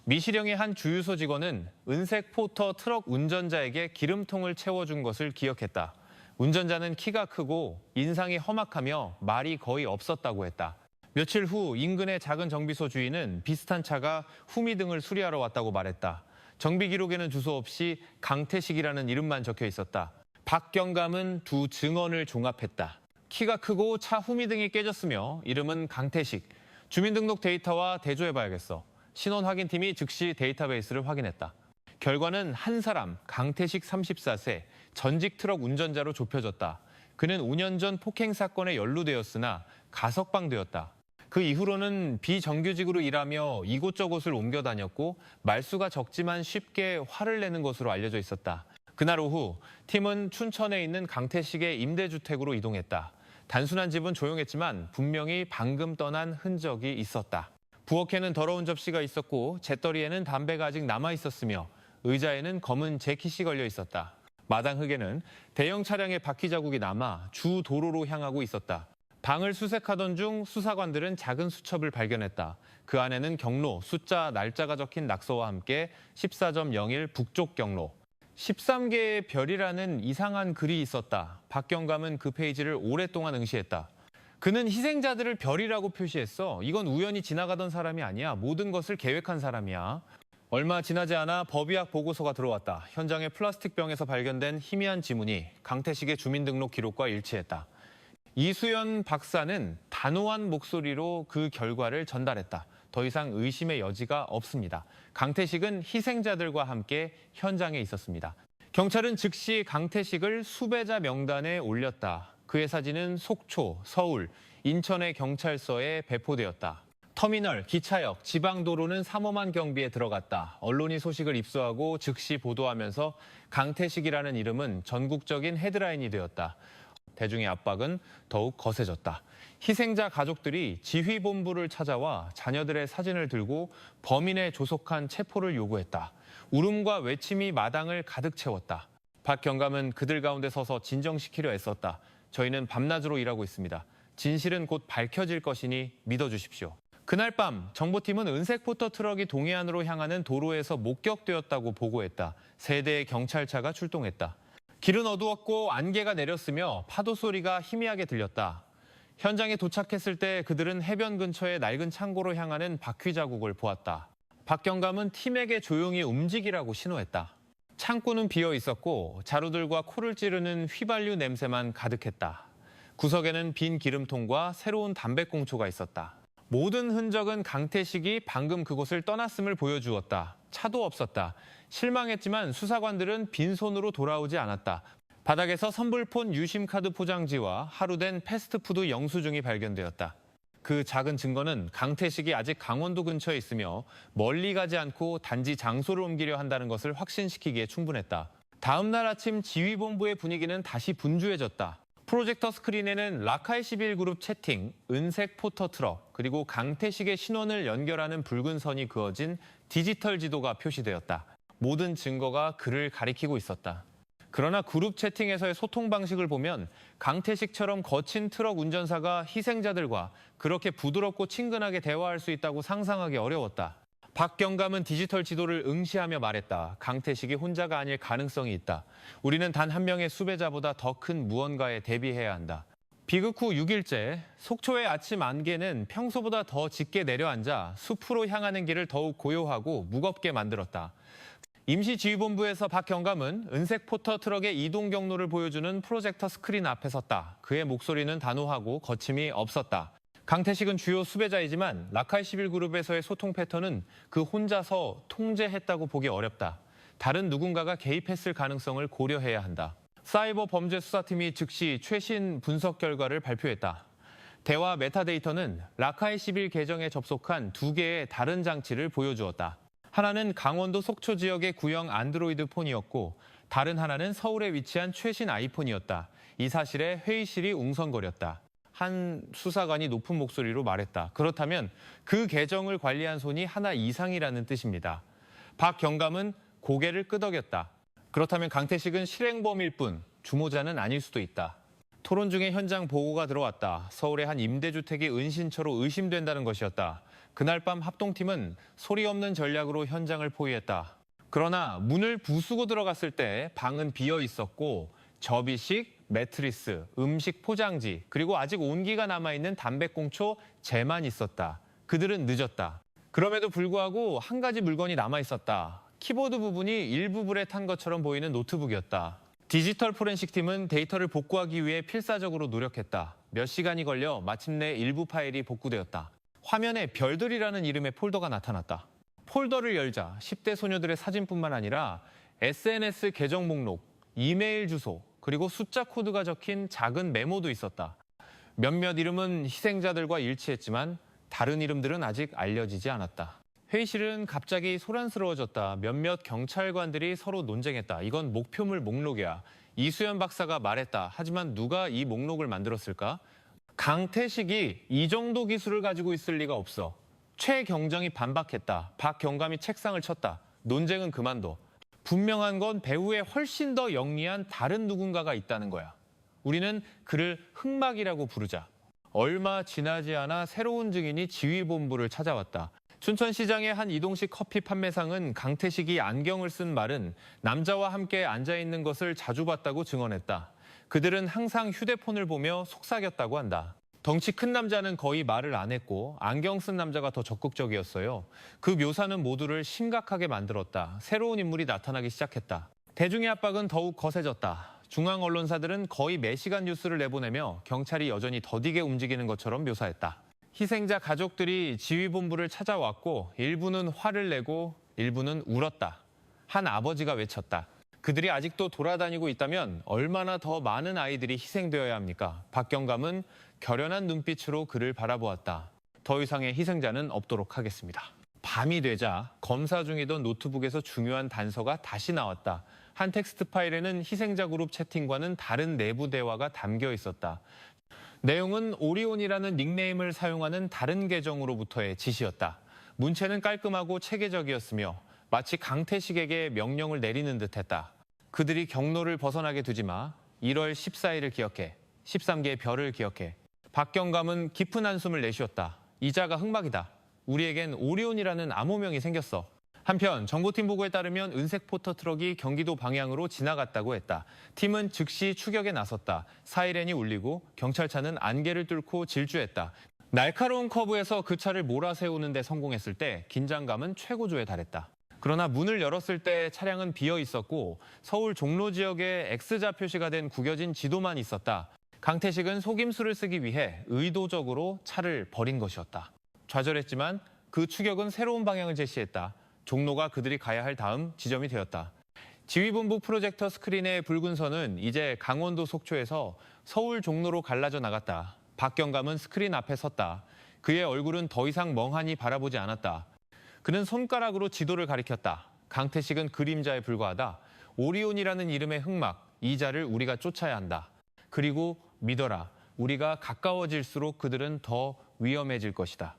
미시령의 한 주유소 직원은 은색 포터 트럭 운전자에게 기름통을 채워준 것을 기억했다. 운전자는 키가 크고 인상이 험악하며 말이 거의 없었다고 했다. 며칠 후 인근의 작은 정비소 주인은 비슷한 차가 후미 등을 수리하러 왔다고 말했다. 정비 기록에는 주소 없이 강태식이라는 이름만 적혀 있었다. 박경감은 두 증언을 종합했다. 키가 크고 차 후미 등이 깨졌으며 이름은 강태식. 주민등록 데이터와 대조해봐야겠어. 신원 확인팀이 즉시 데이터베이스를 확인했다. 결과는 한 사람, 강태식 34세, 전직 트럭 운전자로 좁혀졌다. 그는 5년 전 폭행 사건에 연루되었으나 가석방되었다. 그 이후로는 비정규직으로 일하며 이곳저곳을 옮겨 다녔고 말수가 적지만 쉽게 화를 내는 것으로 알려져 있었다. 그날 오후 팀은 춘천에 있는 강태식의 임대주택으로 이동했다. 단순한 집은 조용했지만 분명히 방금 떠난 흔적이 있었다. 부엌에는 더러운 접시가 있었고 잿더리에는 담배가 아직 남아있었으며 의자에는 검은 재킷이 걸려 있었다. 마당 흙에는 대형 차량의 바퀴 자국이 남아 주 도로로 향하고 있었다. 방을 수색하던 중 수사관들은 작은 수첩을 발견했다. 그 안에는 경로, 숫자, 날짜가 적힌 낙서와 함께 14.01 북쪽 경로, 13개의 별이라는 이상한 글이 있었다. 박경감은 그 페이지를 오랫동안 응시했다. 그는 희생자들을 별이라고 표시했어. 이건 우연히 지나가던 사람이 아니야. 모든 것을 계획한 사람이야. 얼마 지나지 않아 법의학 보고서가 들어왔다. 현장의 플라스틱 병에서 발견된 희미한 지문이 강태식의 주민등록 기록과 일치했다. 이수연 박사는 단호한 목소리로 그 결과를 전달했다. 더 이상 의심의 여지가 없습니다. 강태식은 희생자들과 함께 현장에 있었습니다. 경찰은 즉시 강태식을 수배자 명단에 올렸다. 그의 사진은 속초, 서울, 인천의 경찰서에 배포되었다. 터미널, 기차역, 지방도로는 삼엄한 경비에 들어갔다. 언론이 소식을 입수하고 즉시 보도하면서 강태식이라는 이름은 전국적인 헤드라인이 되었다. 대중의 압박은 더욱 거세졌다. 희생자 가족들이 지휘본부를 찾아와 자녀들의 사진을 들고 범인의 조속한 체포를 요구했다. 울음과 외침이 마당을 가득 채웠다. 박경감은 그들 가운데 서서 진정시키려 애썼다. 저희는 밤낮으로 일하고 있습니다. 진실은 곧 밝혀질 것이니 믿어주십시오. 그날 밤 정보팀은 은색 포터 트럭이 동해안으로 향하는 도로에서 목격되었다고 보고했다. 세 대의 경찰차가 출동했다. 길은 어두웠고 안개가 내렸으며 파도 소리가 희미하게 들렸다. 현장에 도착했을 때 그들은 해변 근처의 낡은 창고로 향하는 바퀴 자국을 보았다. 박경감은 팀에게 조용히 움직이라고 신호했다. 창고는 비어 있었고 자루들과 코를 찌르는 휘발유 냄새만 가득했다. 구석에는 빈 기름통과 새로운 담배꽁초가 있었다. 모든 흔적은 강태식이 방금 그곳을 떠났음을 보여주었다. 차도 없었다. 실망했지만 수사관들은 빈손으로 돌아오지 않았다. 바닥에서 선불폰 유심카드 포장지와 하루된 패스트푸드 영수증이 발견되었다. 그 작은 증거는 강태식이 아직 강원도 근처에 있으며 멀리 가지 않고 단지 장소를 옮기려 한다는 것을 확신시키기에 충분했다. 다음 날 아침 지휘본부의 분위기는 다시 분주해졌다. 프로젝터 스크린에는 라카이 11그룹 채팅, 은색 포터 트럭, 그리고 강태식의 신원을 연결하는 붉은 선이 그어진 디지털 지도가 표시되었다. 모든 증거가 그를 가리키고 있었다. 그러나 그룹 채팅에서의 소통 방식을 보면 강태식처럼 거친 트럭 운전사가 희생자들과 그렇게 부드럽고 친근하게 대화할 수 있다고 상상하기 어려웠다. 박경감은 디지털 지도를 응시하며 말했다. 강태식이 혼자가 아닐 가능성이 있다. 우리는 단 한 명의 수배자보다 더 큰 무언가에 대비해야 한다. 비극 후 6일째, 속초의 아침 안개는 평소보다 더 짙게 내려앉아 숲으로 향하는 길을 더욱 고요하고 무겁게 만들었다. 임시지휘본부에서 박경감은 은색 포터 트럭의 이동 경로를 보여주는 프로젝터 스크린 앞에 섰다. 그의 목소리는 단호하고 거침이 없었다. 강태식은 주요 수배자이지만 라카이 11그룹에서의 소통 패턴은 그 혼자서 통제했다고 보기 어렵다. 다른 누군가가 개입했을 가능성을 고려해야 한다. 사이버 범죄 수사팀이 즉시 최신 분석 결과를 발표했다. 대화 메타데이터는 라카이 11 계정에 접속한 2개의 다른 장치를 보여주었다. 하나는 강원도 속초 지역의 구형 안드로이드 폰이었고 다른 하나는 서울에 위치한 최신 아이폰이었다. 이 사실에 회의실이 웅성거렸다. 한 수사관이 높은 목소리로 말했다. 그렇다면 그 계정을 관리한 손이 하나 이상이라는 뜻입니다. 박경감은 고개를 끄덕였다. 그렇다면 강태식은 실행범일 뿐 주모자는 아닐 수도 있다. 토론 중에 현장 보고가 들어왔다. 서울의 한 임대주택이 은신처로 의심된다는 것이었다. 그날 밤 합동팀은 소리 없는 전략으로 현장을 포위했다. 그러나 문을 부수고 들어갔을 때 방은 비어 있었고 접이식, 매트리스, 음식 포장지, 그리고 아직 온기가 남아있는 담배꽁초, 재만 있었다. 그들은 늦었다. 그럼에도 불구하고 한 가지 물건이 남아있었다. 키보드 부분이 일부 불에 탄 것처럼 보이는 노트북이었다. 디지털 포렌식 팀은 데이터를 복구하기 위해 필사적으로 노력했다. 몇 시간이 걸려 마침내 일부 파일이 복구되었다. 화면에 별들이라는 이름의 폴더가 나타났다. 폴더를 열자 10대 소녀들의 사진뿐만 아니라 SNS 계정 목록, 이메일 주소, 그리고 숫자 코드가 적힌 작은 메모도 있었다. 몇몇 이름은 희생자들과 일치했지만 다른 이름들은 아직 알려지지 않았다. 회의실은 갑자기 소란스러워졌다. 몇몇 경찰관들이 서로 논쟁했다. 이건 목표물 목록이야. 이수연 박사가 말했다. 하지만 누가 이 목록을 만들었을까? 강태식이 이 정도 기술을 가지고 있을 리가 없어. 최경정이 반박했다. 박경감이 책상을 쳤다. 논쟁은 그만둬. 분명한 건 배후에 훨씬 더 영리한 다른 누군가가 있다는 거야. 우리는 그를 흑막이라고 부르자. 얼마 지나지 않아 새로운 증인이 지휘본부를 찾아왔다. 춘천시장의 한 이동식 커피 판매상은 강태식이 안경을 쓴 말은 남자와 함께 앉아있는 것을 자주 봤다고 증언했다. 그들은 항상 휴대폰을 보며 속삭였다고 한다. 덩치 큰 남자는 거의 말을 안 했고 안경 쓴 남자가 더 적극적이었어요. 그 묘사는 모두를 심각하게 만들었다. 새로운 인물이 나타나기 시작했다. 대중의 압박은 더욱 거세졌다. 중앙 언론사들은 거의 매시간 뉴스를 내보내며 경찰이 여전히 더디게 움직이는 것처럼 묘사했다. 희생자 가족들이 지휘본부를 찾아왔고 일부는 화를 내고 일부는 울었다. 한 아버지가 외쳤다. 그들이 아직도 돌아다니고 있다면 얼마나 더 많은 아이들이 희생되어야 합니까? 박경감은 결연한 눈빛으로 그를 바라보았다. 더 이상의 희생자는 없도록 하겠습니다. 밤이 되자 검사 중이던 노트북에서 중요한 단서가 다시 나왔다. 한 텍스트 파일에는 희생자 그룹 채팅과는 다른 내부 대화가 담겨 있었다. 내용은 오리온이라는 닉네임을 사용하는 다른 계정으로부터의 지시였다. 문체는 깔끔하고 체계적이었으며 마치 강태식에게 명령을 내리는 듯했다. 그들이 경로를 벗어나게 두지 마. 1월 14일을 기억해. 13개의 별을 기억해. 박경감은 깊은 한숨을 내쉬었다. 이자가 흑막이다. 우리에겐 오리온이라는 암호명이 생겼어. 한편 정보팀 보고에 따르면 은색 포터 트럭이 경기도 방향으로 지나갔다고 했다. 팀은 즉시 추격에 나섰다. 사이렌이 울리고 경찰차는 안개를 뚫고 질주했다. 날카로운 커브에서 그 차를 몰아세우는 데 성공했을 때 긴장감은 최고조에 달했다. 그러나 문을 열었을 때 차량은 비어 있었고 서울 종로 지역에 X자 표시가 된 구겨진 지도만 있었다. 강태식은 속임수를 쓰기 위해 의도적으로 차를 버린 것이었다. 좌절했지만 그 추격은 새로운 방향을 제시했다. 종로가 그들이 가야 할 다음 지점이 되었다. 지휘본부 프로젝터 스크린의 붉은 선은 이제 강원도 속초에서 서울 종로로 갈라져 나갔다. 박경감은 스크린 앞에 섰다. 그의 얼굴은 더 이상 멍하니 바라보지 않았다. 그는 손가락으로 지도를 가리켰다. 강태식은 그림자에 불과하다. 오리온이라는 이름의 흑막, 이자를 우리가 쫓아야 한다. 그리고 믿어라, 우리가 가까워질수록 그들은 더 위험해질 것이다.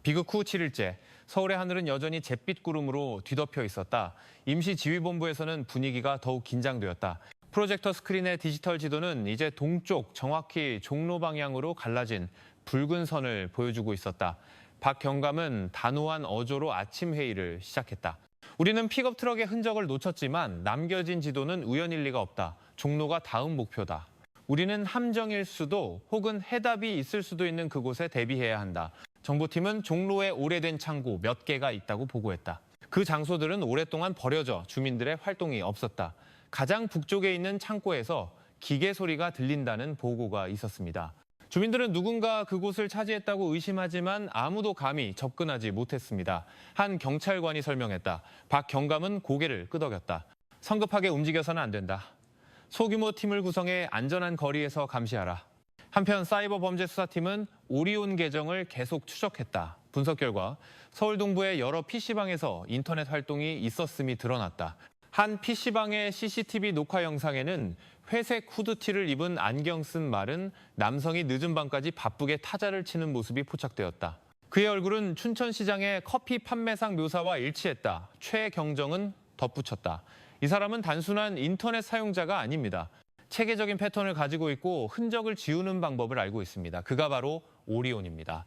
비극 후 7일째, 서울의 하늘은 여전히 잿빛 구름으로 뒤덮여 있었다. 임시 지휘본부에서는 분위기가 더욱 긴장되었다. 프로젝터 스크린의 디지털 지도는 이제 동쪽, 정확히 종로 방향으로 갈라진 붉은 선을 보여주고 있었다. 박 경감은 단호한 어조로 아침 회의를 시작했다. 우리는 픽업 트럭의 흔적을 놓쳤지만 남겨진 지도는 우연일 리가 없다. 종로가 다음 목표다. 우리는 함정일 수도 혹은 해답이 있을 수도 있는 그곳에 대비해야 한다. 정보팀은 종로에 오래된 창고 몇 개가 있다고 보고했다. 그 장소들은 오랫동안 버려져 주민들의 활동이 없었다. 가장 북쪽에 있는 창고에서 기계 소리가 들린다는 보고가 있었습니다. 주민들은 누군가 그곳을 차지했다고 의심하지만 아무도 감히 접근하지 못했습니다. 한 경찰관이 설명했다. 박 경감은 고개를 끄덕였다. 성급하게 움직여서는 안 된다. 소규모 팀을 구성해 안전한 거리에서 감시하라. 한편 사이버 범죄 수사팀은 오리온 계정을 계속 추적했다. 분석 결과 서울 동부의 여러 PC방에서 인터넷 활동이 있었음이 드러났다. 한 PC방의 CCTV 녹화 영상에는 회색 후드티를 입은 안경 쓴 말은 남성이 늦은 밤까지 바쁘게 타자를 치는 모습이 포착되었다. 그의 얼굴은 춘천시장의 커피 판매상 묘사와 일치했다. 최경정은 덧붙였다. 이 사람은 단순한 인터넷 사용자가 아닙니다. 체계적인 패턴을 가지고 있고 흔적을 지우는 방법을 알고 있습니다. 그가 바로 오리온입니다.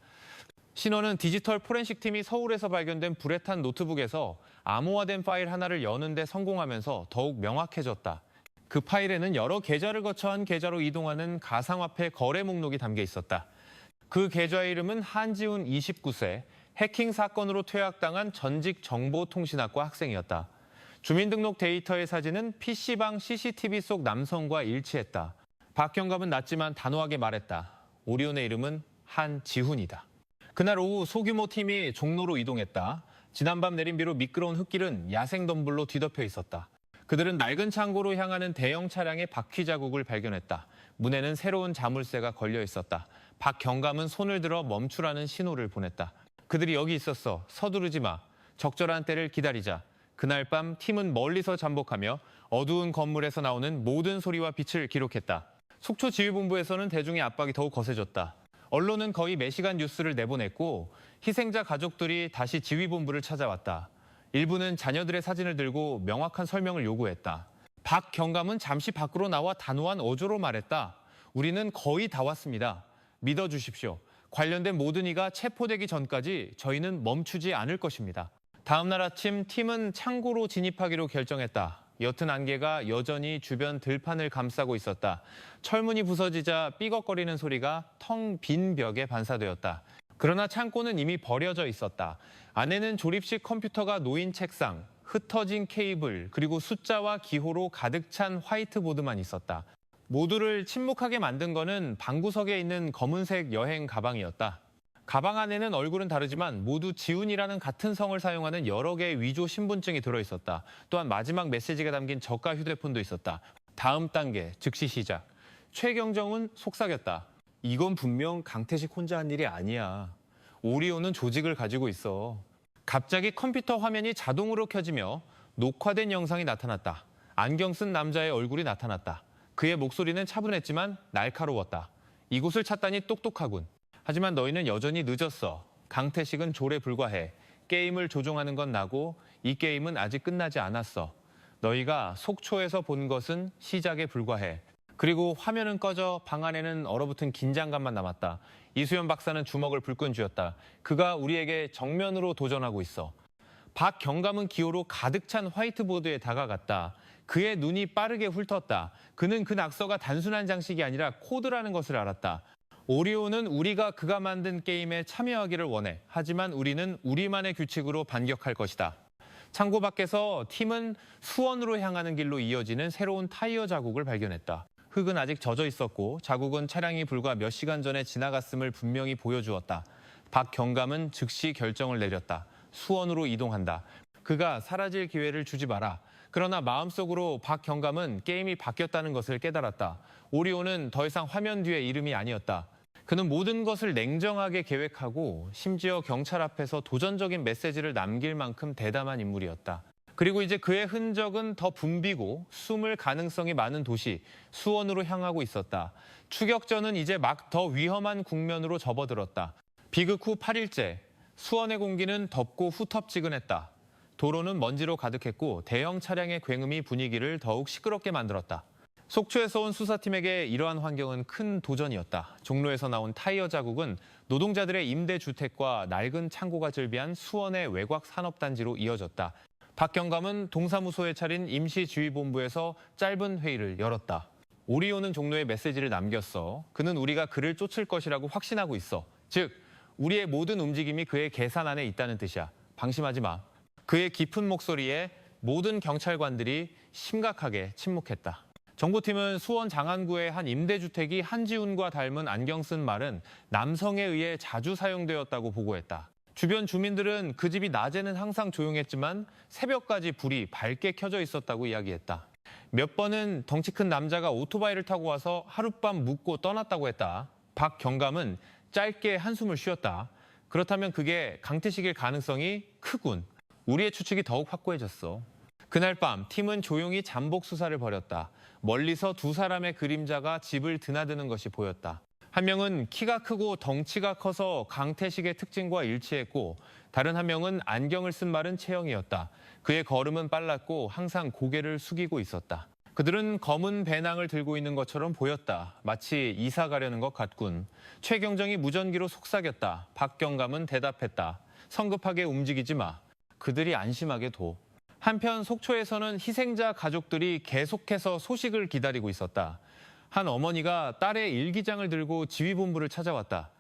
신원은 디지털 포렌식 팀이 서울에서 발견된 불에 탄 노트북에서 암호화된 파일 하나를 여는 데 성공하면서 더욱 명확해졌다. 그 파일에는 여러 계좌를 거쳐 한 계좌로 이동하는 가상화폐 거래 목록이 담겨 있었다. 그 계좌의 이름은 한지훈 29세, 해킹 사건으로 퇴학당한 전직 정보통신학과 학생이었다. 주민등록 데이터의 사진은 PC방 CCTV 속 남성과 일치했다. 박경감은 낮지만 단호하게 말했다. 오리온의 이름은 한지훈이다. 그날 오후 소규모 팀이 종로로 이동했다. 지난밤 내린 비로 미끄러운 흙길은 야생덤불로 뒤덮여 있었다. 그들은 낡은 창고로 향하는 대형 차량의 바퀴 자국을 발견했다. 문에는 새로운 자물쇠가 걸려 있었다. 박경감은 손을 들어 멈추라는 신호를 보냈다. 그들이 여기 있었어. 서두르지 마. 적절한 때를 기다리자. 그날 밤 팀은 멀리서 잠복하며 어두운 건물에서 나오는 모든 소리와 빛을 기록했다. 속초 지휘본부에서는 대중의 압박이 더욱 거세졌다. 언론은 거의 매시간 뉴스를 내보냈고 희생자 가족들이 다시 지휘본부를 찾아왔다. 일부는 자녀들의 사진을 들고 명확한 설명을 요구했다. 박 경감은 잠시 밖으로 나와 단호한 어조로 말했다. 우리는 거의 다 왔습니다. 믿어주십시오. 관련된 모든 이가 체포되기 전까지 저희는 멈추지 않을 것입니다. 다음 날 아침 팀은 창고로 진입하기로 결정했다. 옅은 안개가 여전히 주변 들판을 감싸고 있었다. 철문이 부서지자 삐걱거리는 소리가 텅 빈 벽에 반사되었다. 그러나 창고는 이미 버려져 있었다. 안에는 조립식 컴퓨터가 놓인 책상, 흩어진 케이블, 그리고 숫자와 기호로 가득 찬 화이트보드만 있었다. 모두를 침묵하게 만든 거는 방구석에 있는 검은색 여행 가방이었다. 가방 안에는 얼굴은 다르지만 모두 지훈이라는 같은 성을 사용하는 여러 개의 위조 신분증이 들어있었다. 또한 마지막 메시지가 담긴 저가 휴대폰도 있었다. 다음 단계, 즉시 시작. 최경정은 속삭였다. 이건 분명 강태식 혼자 한 일이 아니야. 오리온은 조직을 가지고 있어. 갑자기 컴퓨터 화면이 자동으로 켜지며 녹화된 영상이 나타났다. 안경 쓴 남자의 얼굴이 나타났다. 그의 목소리는 차분했지만 날카로웠다. 이곳을 찾다니 똑똑하군. 하지만 너희는 여전히 늦었어. 강태식은 졸에 불과해. 게임을 조종하는 건 나고 이 게임은 아직 끝나지 않았어. 너희가 속초에서 본 것은 시작에 불과해. 그리고 화면은 꺼져 방 안에는 얼어붙은 긴장감만 남았다. 이수연 박사는 주먹을 불끈 쥐었다. 그가 우리에게 정면으로 도전하고 있어. 박경감은 기호로 가득 찬 화이트보드에 다가갔다. 그의 눈이 빠르게 훑었다. 그는 그 낙서가 단순한 장식이 아니라 코드라는 것을 알았다. 오리온은 우리가 그가 만든 게임에 참여하기를 원해. 하지만 우리는 우리만의 규칙으로 반격할 것이다. 창고 밖에서 팀은 수원으로 향하는 길로 이어지는 새로운 타이어 자국을 발견했다. 흙은 아직 젖어 있었고 자국은 차량이 불과 몇 시간 전에 지나갔음을 분명히 보여주었다. 박경감은 즉시 결정을 내렸다. 수원으로 이동한다. 그가 사라질 기회를 주지 마라. 그러나 마음속으로 박 경감은 게임이 바뀌었다는 것을 깨달았다. 오리온은 더 이상 화면 뒤의 이름이 아니었다. 그는 모든 것을 냉정하게 계획하고 심지어 경찰 앞에서 도전적인 메시지를 남길 만큼 대담한 인물이었다. 그리고 이제 그의 흔적은 더 붐비고 숨을 가능성이 많은 도시 수원으로 향하고 있었다. 추격전은 이제 막 더 위험한 국면으로 접어들었다. 비극 후 8일째 수원의 공기는 덥고 후텁지근했다. 도로는 먼지로 가득했고 대형 차량의 굉음이 분위기를 더욱 시끄럽게 만들었다. 속초에서 온 수사팀에게 이러한 환경은 큰 도전이었다. 종로에서 나온 타이어 자국은 노동자들의 임대주택과 낡은 창고가 즐비한 수원의 외곽 산업단지로 이어졌다. 박 경감은 동사무소에 차린 임시지휘본부에서 짧은 회의를 열었다. 오리온은 종로에 메시지를 남겼어. 그는 우리가 그를 쫓을 것이라고 확신하고 있어. 즉, 우리의 모든 움직임이 그의 계산 안에 있다는 뜻이야. 방심하지 마. 그의 깊은 목소리에 모든 경찰관들이 심각하게 침묵했다. 정보팀은 수원 장안구의 한 임대주택이 한지훈과 닮은 안경 쓴 말은 남성에 의해 자주 사용되었다고 보고했다. 주변 주민들은 그 집이 낮에는 항상 조용했지만 새벽까지 불이 밝게 켜져 있었다고 이야기했다. 몇 번은 덩치 큰 남자가 오토바이를 타고 와서 하룻밤 묵고 떠났다고 했다. 박 경감은 짧게 한숨을 쉬었다. 그렇다면 그게 강태식일 가능성이 크군. 우리의 추측이 더욱 확고해졌어. 그날 밤 팀은 조용히 잠복 수사를 벌였다. 멀리서 두 사람의 그림자가 집을 드나드는 것이 보였다. 한 명은 키가 크고 덩치가 커서 강태식의 특징과 일치했고 다른 한 명은 안경을 쓴 마른 체형이었다. 그의 걸음은 빨랐고 항상 고개를 숙이고 있었다. 그들은 검은 배낭을 들고 있는 것처럼 보였다. 마치 이사 가려는 것 같군. 최경정이 무전기로 속삭였다. 박경감은 대답했다. 성급하게 움직이지 마. 그들이 안심하게 둬. 한편 속초에서는 희생자 가족들이 계속해서 소식을 기다리고 있었다. 한 어머니가 딸의 일기장을 들고 지휘본부를 찾아왔다.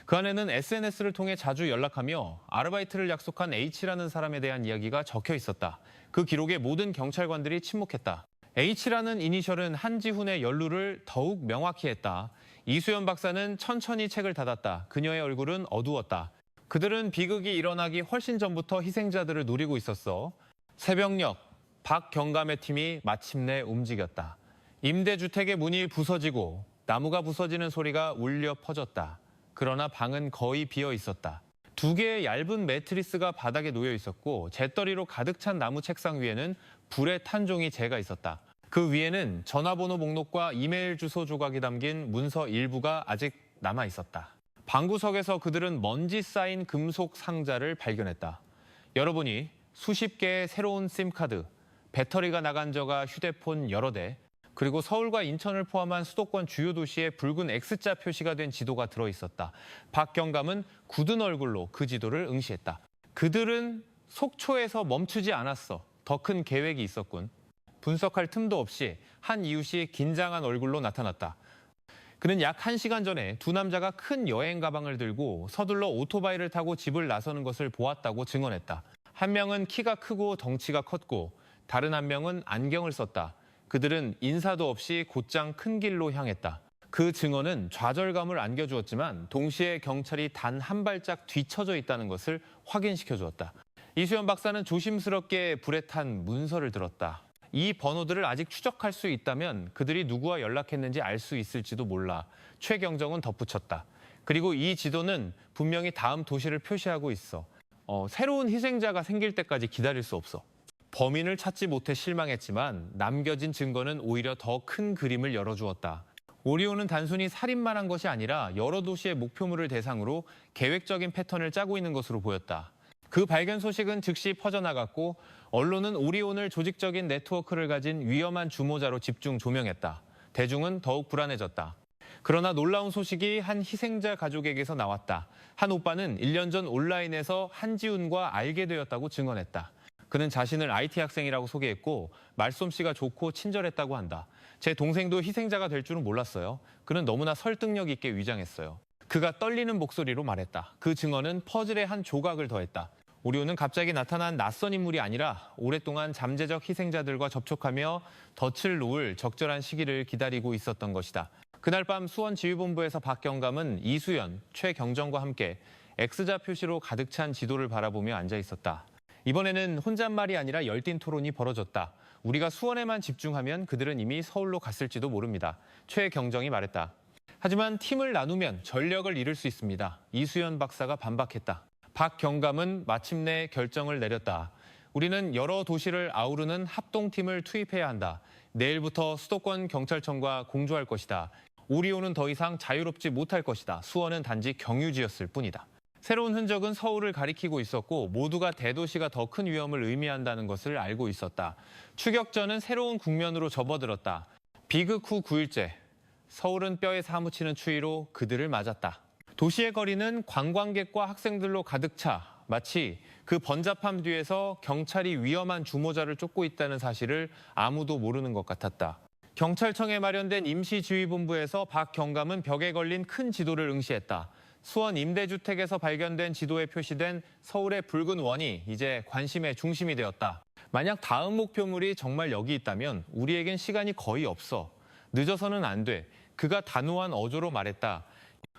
그 안에는 SNS를 통해 자주 연락하며 아르바이트를 약속한 H라는 사람에 대한 이야기가 적혀 있었다. 그 기록에 모든 경찰관들이 침묵했다. H라는 이니셜은 한지훈의 연루를 더욱 명확히 했다. 이수연 박사는 천천히 책을 닫았다. 그녀의 얼굴은 어두웠다. 그들은 비극이 일어나기 훨씬 전부터 희생자들을 노리고 있었어. 새벽녘 박경감의 팀이 마침내 움직였다. 임대주택의 문이 부서지고 나무가 부서지는 소리가 울려 퍼졌다. 그러나 방은 거의 비어 있었다. 두 개의 얇은 매트리스가 바닥에 놓여 있었고 재떨이로 가득 찬 나무 책상 위에는 불에 탄 종이 재가 있었다. 그 위에는 전화번호 목록과 이메일 주소 조각이 담긴 문서 일부가 아직 남아 있었다. 방구석에서 그들은 먼지 쌓인 금속 상자를 발견했다. 열어보니 수십 개의 새로운 심카드, 배터리가 나간 저가 휴대폰 여러 대, 그리고 서울과 인천을 포함한 수도권 주요 도시에 붉은 X자 표시가 된 지도가 들어있었다. 박경감은 굳은 얼굴로 그 지도를 응시했다. 그들은 속초에서 멈추지 않았어. 더 큰 계획이 있었군. 분석할 틈도 없이 한 이웃이 긴장한 얼굴로 나타났다. 그는 약 1시간 전에 두 남자가 큰 여행 가방을 들고 서둘러 오토바이를 타고 집을 나서는 것을 보았다고 증언했다. 한 명은 키가 크고 덩치가 컸고 다른 한 명은 안경을 썼다. 그들은 인사도 없이 곧장 큰 길로 향했다. 그 증언은 좌절감을 안겨주었지만 동시에 경찰이 단 한 발짝 뒤처져 있다는 것을 확인시켜 주었다. 이수연 박사는 조심스럽게 불에 탄 문서를 들었다. 이 번호들을 아직 추적할 수 있다면 그들이 누구와 연락했는지 알 수 있을지도 몰라. 최경정은 덧붙였다. 그리고 이 지도는 분명히 다음 도시를 표시하고 있어. 새로운 희생자가 생길 때까지 기다릴 수 없어. 범인을 찾지 못해 실망했지만 남겨진 증거는 오히려 더 큰 그림을 열어주었다. 오리온은 단순히 살인만 한 것이 아니라 여러 도시의 목표물을 대상으로 계획적인 패턴을 짜고 있는 것으로 보였다. 그 발견 소식은 즉시 퍼져나갔고 언론은 오리온을 조직적인 네트워크를 가진 위험한 주모자로 집중 조명했다. 대중은 더욱 불안해졌다. 그러나 놀라운 소식이 한 희생자 가족에게서 나왔다. 한 오빠는 1년 전 온라인에서 한지훈과 알게 되었다고 증언했다. 그는 자신을 IT 학생이라고 소개했고 말솜씨가 좋고 친절했다고 한다. 제 동생도 희생자가 될 줄은 몰랐어요. 그는 너무나 설득력 있게 위장했어요. 그가 떨리는 목소리로 말했다. 그 증언은 퍼즐의 한 조각을 더했다. 오리온은 갑자기 나타난 낯선 인물이 아니라 오랫동안 잠재적 희생자들과 접촉하며 덫을 놓을 적절한 시기를 기다리고 있었던 것이다. 그날 밤 수원지휘본부에서 박경감은 이수연, 최경정과 함께 X자 표시로 가득 찬 지도를 바라보며 앉아 있었다. 이번에는 혼잣말이 아니라 열띤 토론이 벌어졌다. 우리가 수원에만 집중하면 그들은 이미 서울로 갔을지도 모릅니다. 최경정이 말했다. 하지만 팀을 나누면 전력을 잃을 수 있습니다. 이수연 박사가 반박했다. 박경감은 마침내 결정을 내렸다. 우리는 여러 도시를 아우르는 합동팀을 투입해야 한다. 내일부터 수도권 경찰청과 공조할 것이다. 오리온은 더 이상 자유롭지 못할 것이다. 수원은 단지 경유지였을 뿐이다. 새로운 흔적은 서울을 가리키고 있었고 모두가 대도시가 더 큰 위험을 의미한다는 것을 알고 있었다. 추격전은 새로운 국면으로 접어들었다. 비극 후 9일째. 서울은 뼈에 사무치는 추위로 그들을 맞았다. 도시의 거리는 관광객과 학생들로 가득 차 마치 그 번잡함 뒤에서 경찰이 위험한 주모자를 쫓고 있다는 사실을 아무도 모르는 것 같았다. 경찰청에 마련된 임시지휘본부에서 박경감은 벽에 걸린 큰 지도를 응시했다. 수원 임대주택에서 발견된 지도에 표시된 서울의 붉은 원이 이제 관심의 중심이 되었다. 만약 다음 목표물이 정말 여기 있다면 우리에겐 시간이 거의 없어. 늦어서는 안 돼. 그가 단호한 어조로 말했다.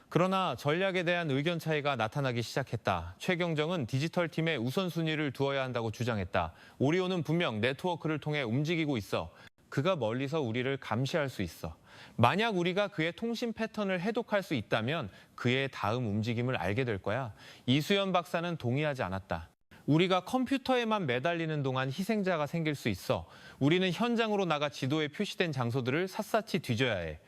그러나 전략에 대한 의견 차이가 나타나기 시작했다. 최경정은 디지털팀에 우선순위를 두어야 한다고 주장했다. 오리온은 분명 네트워크를 통해 움직이고 있어. 그가 멀리서 우리를 감시할 수 있어. 만약 우리가 그의 통신 패턴을 해독할 수 있다면 그의 다음 움직임을 알게 될 거야. 이수연 박사는 동의하지 않았다. 우리가 컴퓨터에만 매달리는 동안 희생자가 생길 수 있어. 우리는 현장으로 나가 지도에 표시된 장소들을 샅샅이 뒤져야 해.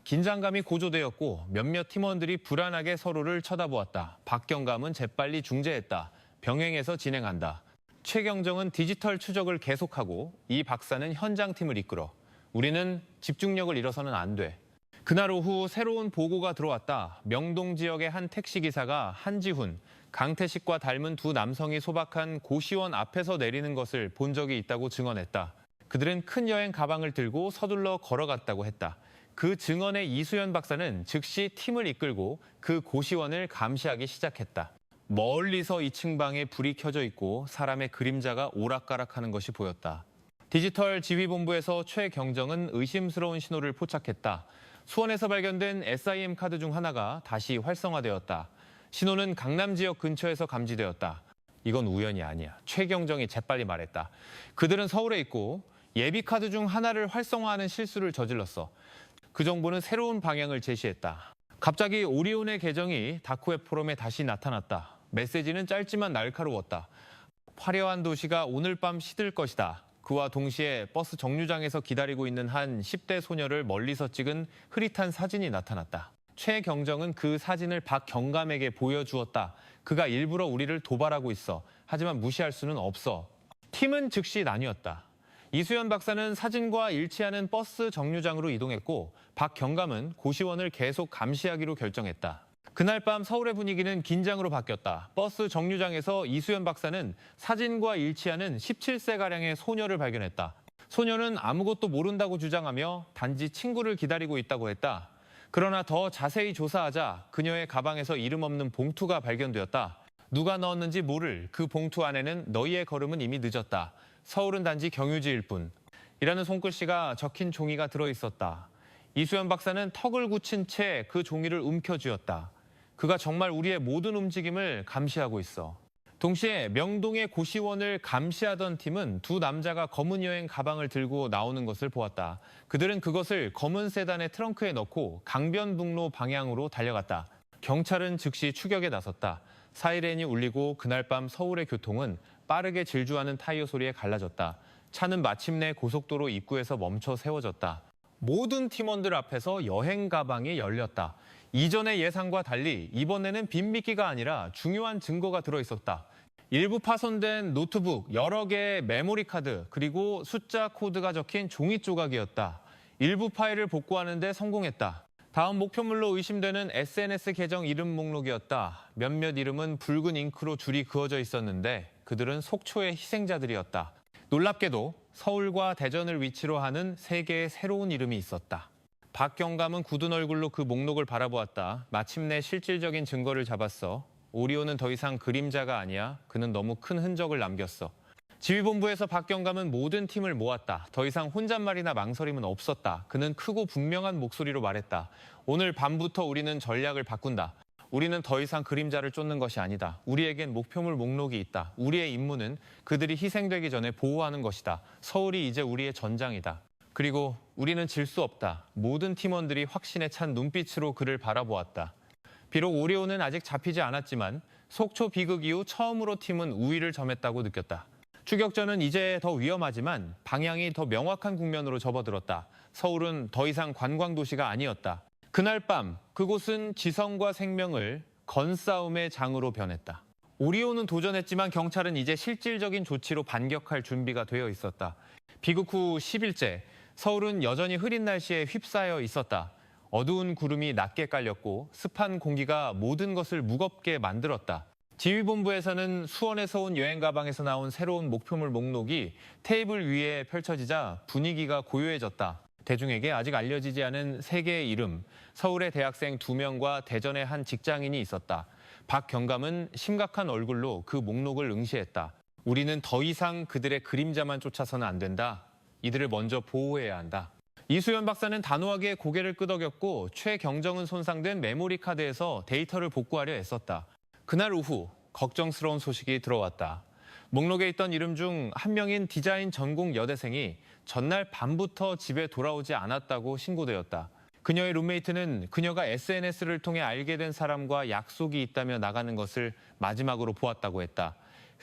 긴장감이 고조되었고 몇몇 팀원들이 불안하게 서로를 쳐다보았다. 박경감은 재빨리 중재했다. 병행해서 진행한다. 최경정은 디지털 추적을 계속하고 이 박사는 현장팀을 이끌어. 우리는 집중력을 잃어서는 안 돼. 그날 오후 새로운 보고가 들어왔다. 명동 지역의 한 택시기사가 한지훈, 강태식과 닮은 두 남성이 소박한 고시원 앞에서 내리는 것을 본 적이 있다고 증언했다. 그들은 큰 여행 가방을 들고 서둘러 걸어갔다고 했다. 그 증언에 이수연 박사는 즉시 팀을 이끌고 그 고시원을 감시하기 시작했다. 멀리서 2층 방에 불이 켜져 있고 사람의 그림자가 오락가락하는 것이 보였다. 디지털 지휘본부에서 최경정은 의심스러운 신호를 포착했다. 수원에서 발견된 SIM 카드 중 하나가 다시 활성화되었다. 신호는 강남 지역 근처에서 감지되었다. 이건 우연이 아니야. 최경정이 재빨리 말했다. 그들은 서울에 있고 예비 카드 중 하나를 활성화하는 실수를 저질렀어. 그 정보는 새로운 방향을 제시했다. 갑자기 오리온의 계정이 다크웹 포럼에 다시 나타났다. 메시지는 짧지만 날카로웠다. 화려한 도시가 오늘 밤 시들 것이다. 그와 동시에 버스 정류장에서 기다리고 있는 한 10대 소녀를 멀리서 찍은 흐릿한 사진이 나타났다. 최경정은 그 사진을 박경감에게 보여주었다. 그가 일부러 우리를 도발하고 있어. 하지만 무시할 수는 없어. 팀은 즉시 나뉘었다. 이수연 박사는 사진과 일치하는 버스 정류장으로 이동했고 박경감은 고시원을 계속 감시하기로 결정했다. 그날 밤 서울의 분위기는 긴장으로 바뀌었다. 버스 정류장에서 이수연 박사는 사진과 일치하는 17세가량의 소녀를 발견했다. 소녀는 아무것도 모른다고 주장하며 단지 친구를 기다리고 있다고 했다. 그러나 더 자세히 조사하자 그녀의 가방에서 이름 없는 봉투가 발견되었다. 누가 넣었는지 모를 그 봉투 안에는 너희의 걸음은 이미 늦었다. 서울은 단지 경유지일 뿐. 이라는 손글씨가 적힌 종이가 들어있었다. 이수연 박사는 턱을 굳힌 채 그 종이를 움켜쥐었다. 그가 정말 우리의 모든 움직임을 감시하고 있어. 동시에 명동의 고시원을 감시하던 팀은 두 남자가 검은 여행 가방을 들고 나오는 것을 보았다. 그들은 그것을 검은 세단의 트렁크에 넣고 강변북로 방향으로 달려갔다. 경찰은 즉시 추격에 나섰다. 사이렌이 울리고 그날 밤 서울의 교통은 빠르게 질주하는 타이어 소리에 갈라졌다. 차는 마침내 고속도로 입구에서 멈춰 세워졌다. 모든 팀원들 앞에서 여행 가방이 열렸다. 이전의 예상과 달리 이번에는 빈미끼가 아니라 중요한 증거가 들어있었다. 일부 파손된 노트북, 여러 개의 메모리 카드, 그리고 숫자 코드가 적힌 종이 조각이었다. 일부 파일을 복구하는 데 성공했다. 다음 목표물로 의심되는 SNS 계정 이름 목록이었다. 몇몇 이름은 붉은 잉크로 줄이 그어져 있었는데 그들은 속초의 희생자들이었다. 놀랍게도 서울과 대전을 위치로 하는 세 개의 새로운 이름이 있었다. 박경감은 굳은 얼굴로 그 목록을 바라보았다. 마침내 실질적인 증거를 잡았어. 오리온은 더 이상 그림자가 아니야. 그는 너무 큰 흔적을 남겼어. 지휘본부에서 박경감은 모든 팀을 모았다. 더 이상 혼잣말이나 망설임은 없었다. 그는 크고 분명한 목소리로 말했다. 오늘 밤부터 우리는 전략을 바꾼다. 우리는 더 이상 그림자를 쫓는 것이 아니다. 우리에겐 목표물 목록이 있다. 우리의 임무는 그들이 희생되기 전에 보호하는 것이다. 서울이 이제 우리의 전장이다. 그리고 우리는 질 수 없다. 모든 팀원들이 확신에 찬 눈빛으로 그를 바라보았다. 비록 오리온은 아직 잡히지 않았지만 속초 비극 이후 처음으로 팀은 우위를 점했다고 느꼈다. 추격전은 이제 더 위험하지만 방향이 더 명확한 국면으로 접어들었다. 서울은 더 이상 관광도시가 아니었다. 그날 밤 그곳은 지성과 생명을 건싸움의 장으로 변했다. 오리온은 도전했지만 경찰은 이제 실질적인 조치로 반격할 준비가 되어 있었다. 비극 후 10일째 서울은 여전히 흐린 날씨에 휩싸여 있었다. 어두운 구름이 낮게 깔렸고 습한 공기가 모든 것을 무겁게 만들었다. 지휘본부에서는 수원에서 온 여행 가방에서 나온 새로운 목표물 목록이 테이블 위에 펼쳐지자 분위기가 고요해졌다. 대중에게 아직 알려지지 않은 세 개의 이름, 서울의 대학생 2명과 대전의 한 직장인이 있었다. 박 경감은 심각한 얼굴로 그 목록을 응시했다. 우리는 더 이상 그들의 그림자만 쫓아서는 안 된다. 이들을 먼저 보호해야 한다. 이수연 박사는 단호하게 고개를 끄덕였고 최경정은 손상된 메모리 카드에서 데이터를 복구하려 애썼다. 그날 오후 걱정스러운 소식이 들어왔다. 목록에 있던 이름 중 한 명인 디자인 전공 여대생이 전날 밤부터 집에 돌아오지 않았다고 신고되었다. 그녀의 룸메이트는 그녀가 SNS를 통해 알게 된 사람과 약속이 있다며 나가는 것을 마지막으로 보았다고 했다.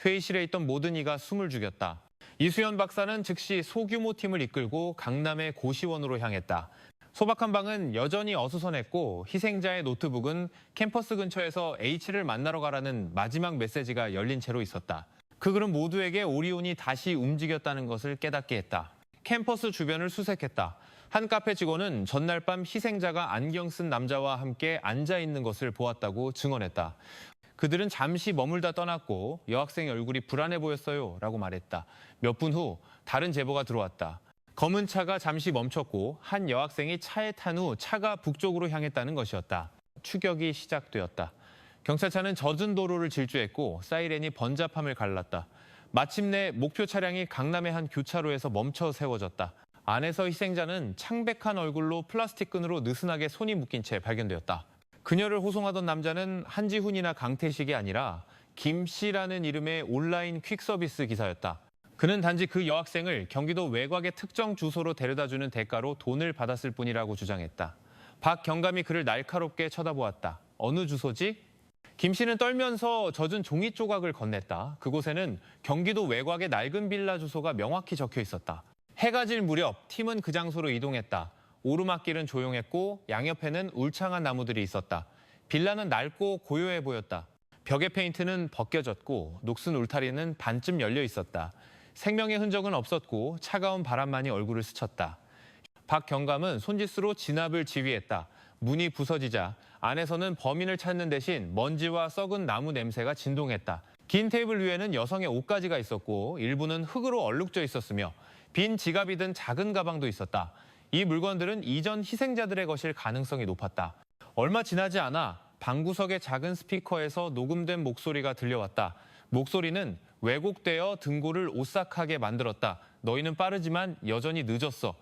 회의실에 있던 모든 이가 숨을 죽였다. 이수연 박사는 즉시 소규모 팀을 이끌고 강남의 고시원으로 향했다. 소박한 방은 여전히 어수선했고 희생자의 노트북은 캠퍼스 근처에서 H를 만나러 가라는 마지막 메시지가 열린 채로 있었다. 그 글은 모두에게 오리온이 다시 움직였다는 것을 깨닫게 했다. 캠퍼스 주변을 수색했다. 한 카페 직원은 전날 밤 희생자가 안경 쓴 남자와 함께 앉아 있는 것을 보았다고 증언했다. 그들은 잠시 머물다 떠났고 여학생의 얼굴이 불안해 보였어요 라고 말했다. 몇 분 후 다른 제보가 들어왔다. 검은 차가 잠시 멈췄고 한 여학생이 차에 탄 후 차가 북쪽으로 향했다는 것이었다. 추격이 시작되었다. 경찰차는 젖은 도로를 질주했고 사이렌이 번잡함을 갈랐다. 마침내 목표 차량이 강남의 한 교차로에서 멈춰 세워졌다. 안에서 희생자는 창백한 얼굴로 플라스틱 끈으로 느슨하게 손이 묶인 채 발견되었다. 그녀를 호송하던 남자는 한지훈이나 강태식이 아니라 김 씨라는 이름의 온라인 퀵서비스 기사였다. 그는 단지 그 여학생을 경기도 외곽의 특정 주소로 데려다주는 대가로 돈을 받았을 뿐이라고 주장했다. 박 경감이 그를 날카롭게 쳐다보았다. 어느 주소지? 김 씨는 떨면서 젖은 종이 조각을 건넸다. 그곳에는 경기도 외곽의 낡은 빌라 주소가 명확히 적혀 있었다. 해가 질 무렵 팀은 그 장소로 이동했다. 오르막길은 조용했고 양옆에는 울창한 나무들이 있었다. 빌라는 낡고 고요해 보였다. 벽의 페인트는 벗겨졌고 녹슨 울타리는 반쯤 열려 있었다. 생명의 흔적은 없었고 차가운 바람만이 얼굴을 스쳤다. 박 경감은 손짓으로 진압을 지휘했다. 문이 부서지자 안에서는 범인을 찾는 대신 먼지와 썩은 나무 냄새가 진동했다. 긴 테이블 위에는 여성의 옷가지가 있었고 일부는 흙으로 얼룩져 있었으며 빈 지갑이 든 작은 가방도 있었다. 이 물건들은 이전 희생자들의 것일 가능성이 높았다. 얼마 지나지 않아 방구석의 작은 스피커에서 녹음된 목소리가 들려왔다. 목소리는 왜곡되어 등골을 오싹하게 만들었다. 너희는 빠르지만 여전히 늦었어.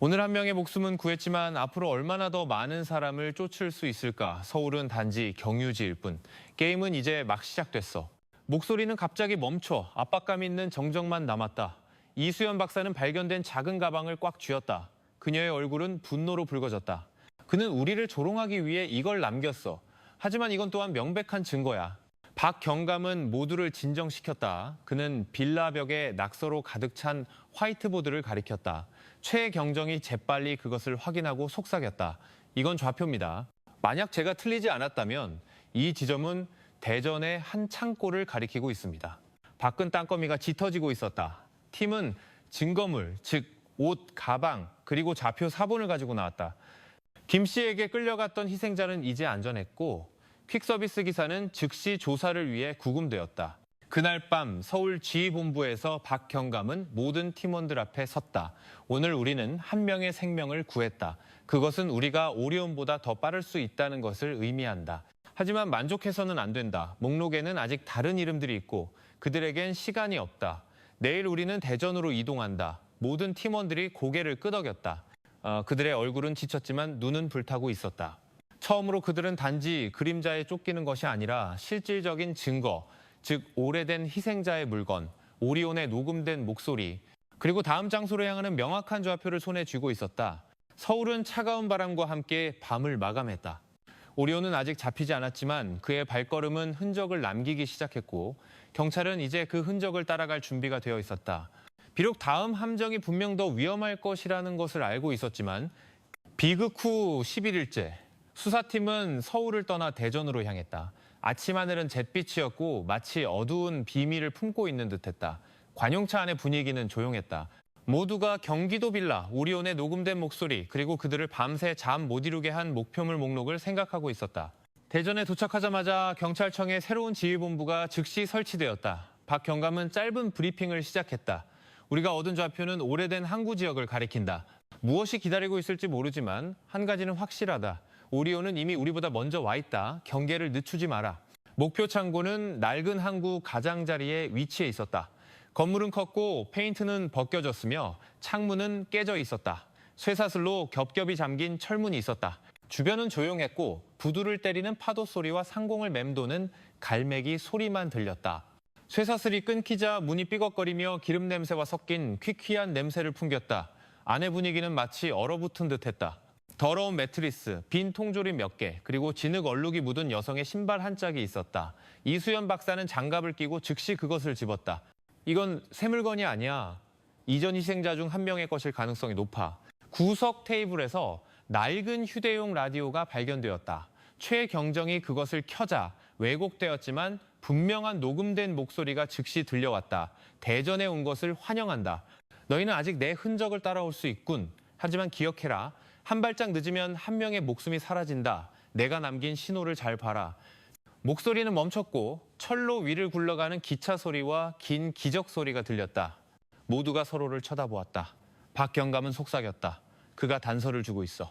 오늘 한 명의 목숨은 구했지만 앞으로 얼마나 더 많은 사람을 쫓을 수 있을까? 서울은 단지 경유지일 뿐. 게임은 이제 막 시작됐어. 목소리는 갑자기 멈춰 압박감 있는 정적만 남았다. 이수연 박사는 발견된 작은 가방을 꽉 쥐었다. 그녀의 얼굴은 분노로 붉어졌다. 그는 우리를 조롱하기 위해 이걸 남겼어. 하지만 이건 또한 명백한 증거야. 박 경감은 모두를 진정시켰다. 그는 빌라 벽에 낙서로 가득 찬 화이트보드를 가리켰다. 최경정이 재빨리 그것을 확인하고 속삭였다. 이건 좌표입니다. 만약 제가 틀리지 않았다면 이 지점은 대전의 한 창고를 가리키고 있습니다. 밖은 땅거미가 짙어지고 있었다. 팀은 증거물, 즉 옷, 가방, 그리고 좌표 사본을 가지고 나왔다. 김 씨에게 끌려갔던 희생자는 이제 안전했고 퀵서비스 기사는 즉시 조사를 위해 구금되었다. 그날 밤 서울 지휘본부에서 박 경감은 모든 팀원들 앞에 섰다. 오늘 우리는 한 명의 생명을 구했다. 그것은 우리가 오리온보다 더 빠를 수 있다는 것을 의미한다. 하지만 만족해서는 안 된다. 목록에는 아직 다른 이름들이 있고 그들에겐 시간이 없다. 내일 우리는 대전으로 이동한다. 모든 팀원들이 고개를 끄덕였다. 그들의 얼굴은 지쳤지만 눈은 불타고 있었다. 처음으로 그들은 단지 그림자에 쫓기는 것이 아니라 실질적인 증거, 즉 오래된 희생자의 물건, 오리온의 녹음된 목소리, 그리고 다음 장소로 향하는 명확한 좌표를 손에 쥐고 있었다. 서울은 차가운 바람과 함께 밤을 마감했다. 오리온은 아직 잡히지 않았지만 그의 발걸음은 흔적을 남기기 시작했고 경찰은 이제 그 흔적을 따라갈 준비가 되어 있었다. 비록 다음 함정이 분명 더 위험할 것이라는 것을 알고 있었지만 비극 후 11일째 수사팀은 서울을 떠나 대전으로 향했다. 아침 하늘은 잿빛이었고 마치 어두운 비밀을 품고 있는 듯했다. 관용차 안의 분위기는 조용했다. 모두가 경기도 빌라, 오리온의 녹음된 목소리, 그리고 그들을 밤새 잠 못 이루게 한 목표물 목록을 생각하고 있었다. 대전에 도착하자마자 경찰청의 새로운 지휘본부가 즉시 설치되었다. 박 경감은 짧은 브리핑을 시작했다. 우리가 얻은 좌표는 오래된 항구 지역을 가리킨다. 무엇이 기다리고 있을지 모르지만 한 가지는 확실하다. 오리온은 이미 우리보다 먼저 와 있다. 경계를 늦추지 마라. 목표 창고는 낡은 항구 가장자리에 위치해 있었다. 건물은 컸고 페인트는 벗겨졌으며 창문은 깨져 있었다. 쇠사슬로 겹겹이 잠긴 철문이 있었다. 주변은 조용했고 부두를 때리는 파도 소리와 상공을 맴도는 갈매기 소리만 들렸다. 쇠사슬이 끊기자 문이 삐걱거리며 기름 냄새와 섞인 퀴퀴한 냄새를 풍겼다. 안의 분위기는 마치 얼어붙은 듯했다. 더러운 매트리스, 빈 통조림 몇 개, 그리고 진흙 얼룩이 묻은 여성의 신발 한 짝이 있었다. 이수연 박사는 장갑을 끼고 즉시 그것을 집었다. 이건 새 물건이 아니야. 이전 희생자 중 한 명의 것일 가능성이 높아. 구석 테이블에서 낡은 휴대용 라디오가 발견되었다. 최경정이 그것을 켜자 왜곡되었지만 분명한 녹음된 목소리가 즉시 들려왔다. 대전에 온 것을 환영한다. 너희는 아직 내 흔적을 따라올 수 있군. 하지만 기억해라. 한 발짝 늦으면 한 명의 목숨이 사라진다. 내가 남긴 신호를 잘 봐라. 목소리는 멈췄고 철로 위를 굴러가는 기차 소리와 긴 기적 소리가 들렸다. 모두가 서로를 쳐다보았다. 박 경감은 속삭였다. 그가 단서를 주고 있어.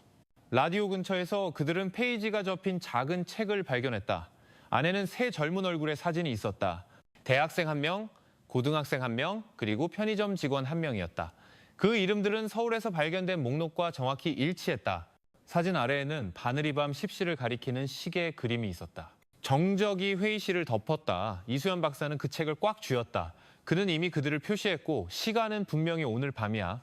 라디오 근처에서 그들은 페이지가 접힌 작은 책을 발견했다. 안에는 세 젊은 얼굴의 사진이 있었다. 대학생 1명, 고등학생 1명, 그리고 편의점 직원 1명이었다. 그 이름들은 서울에서 발견된 목록과 정확히 일치했다. 사진 아래에는 바늘이 밤 십시를 가리키는 시계 그림이 있었다. 정적이 회의실을 덮었다. 이수연 박사는 그 책을 꽉 쥐었다. 그는 이미 그들을 표시했고 시간은 분명히 오늘 밤이야.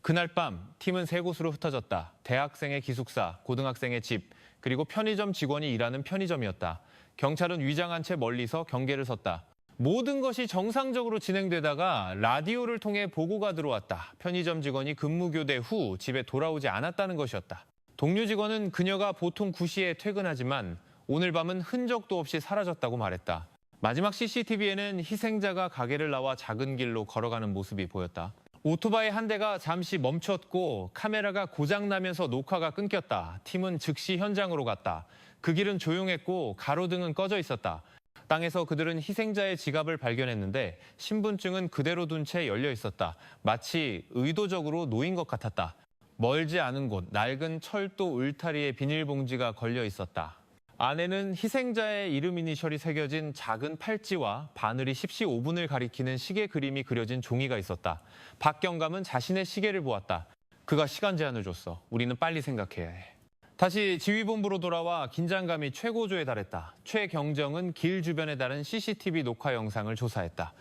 그날 밤 팀은 세 곳으로 흩어졌다. 대학생의 기숙사, 고등학생의 집, 그리고 편의점 직원이 일하는 편의점이었다. 경찰은 위장한 채 멀리서 경계를 섰다. 모든 것이 정상적으로 진행되다가 라디오를 통해 보고가 들어왔다. 편의점 직원이 근무 교대 후 집에 돌아오지 않았다는 것이었다. 동료 직원은 그녀가 보통 9시에 퇴근하지만 오늘 밤은 흔적도 없이 사라졌다고 말했다. 마지막 CCTV에는 희생자가 가게를 나와 작은 길로 걸어가는 모습이 보였다. 오토바이 한 대가 잠시 멈췄고 카메라가 고장나면서 녹화가 끊겼다. 팀은 즉시 현장으로 갔다. 그 길은 조용했고 가로등은 꺼져 있었다. 땅에서 그들은 희생자의 지갑을 발견했는데 신분증은 그대로 둔 채 열려 있었다. 마치 의도적으로 놓인 것 같았다. 멀지 않은 곳 낡은 철도 울타리에 비닐봉지가 걸려 있었다. 안에는 희생자의 이름 이니셜이 새겨진 작은 팔찌와 바늘이 십시 5분을 가리키는 시계 그림이 그려진 종이가 있었다. 박 경감은 자신의 시계를 보았다. 그가 시간 제한을 줬어. 우리는 빨리 생각해야 해. 다시 지휘본부로 돌아와 긴장감이 최고조에 달했다. 최경정은 길 주변에 다른 CCTV 녹화 영상을 조사했다.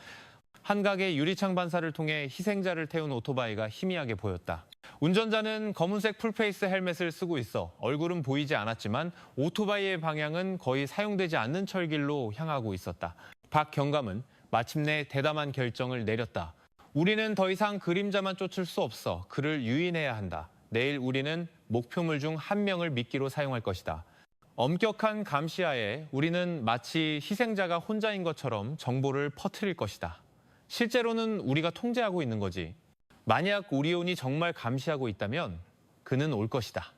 한각의 유리창 반사를 통해 희생자를 태운 오토바이가 희미하게 보였다. 운전자는 검은색 풀페이스 헬멧을 쓰고 있어 얼굴은 보이지 않았지만 오토바이의 방향은 거의 사용되지 않는 철길로 향하고 있었다. 박 경감은 마침내 대담한 결정을 내렸다. 우리는 더 이상 그림자만 쫓을 수 없어. 그를 유인해야 한다. 내일 우리는 목표물 중 한 명을 미끼로 사용할 것이다. 엄격한 감시하에 우리는 마치 희생자가 혼자인 것처럼 정보를 퍼뜨릴 것이다. 실제로는 우리가 통제하고 있는 거지. 만약 오리온이 정말 감시하고 있다면 그는 올 것이다.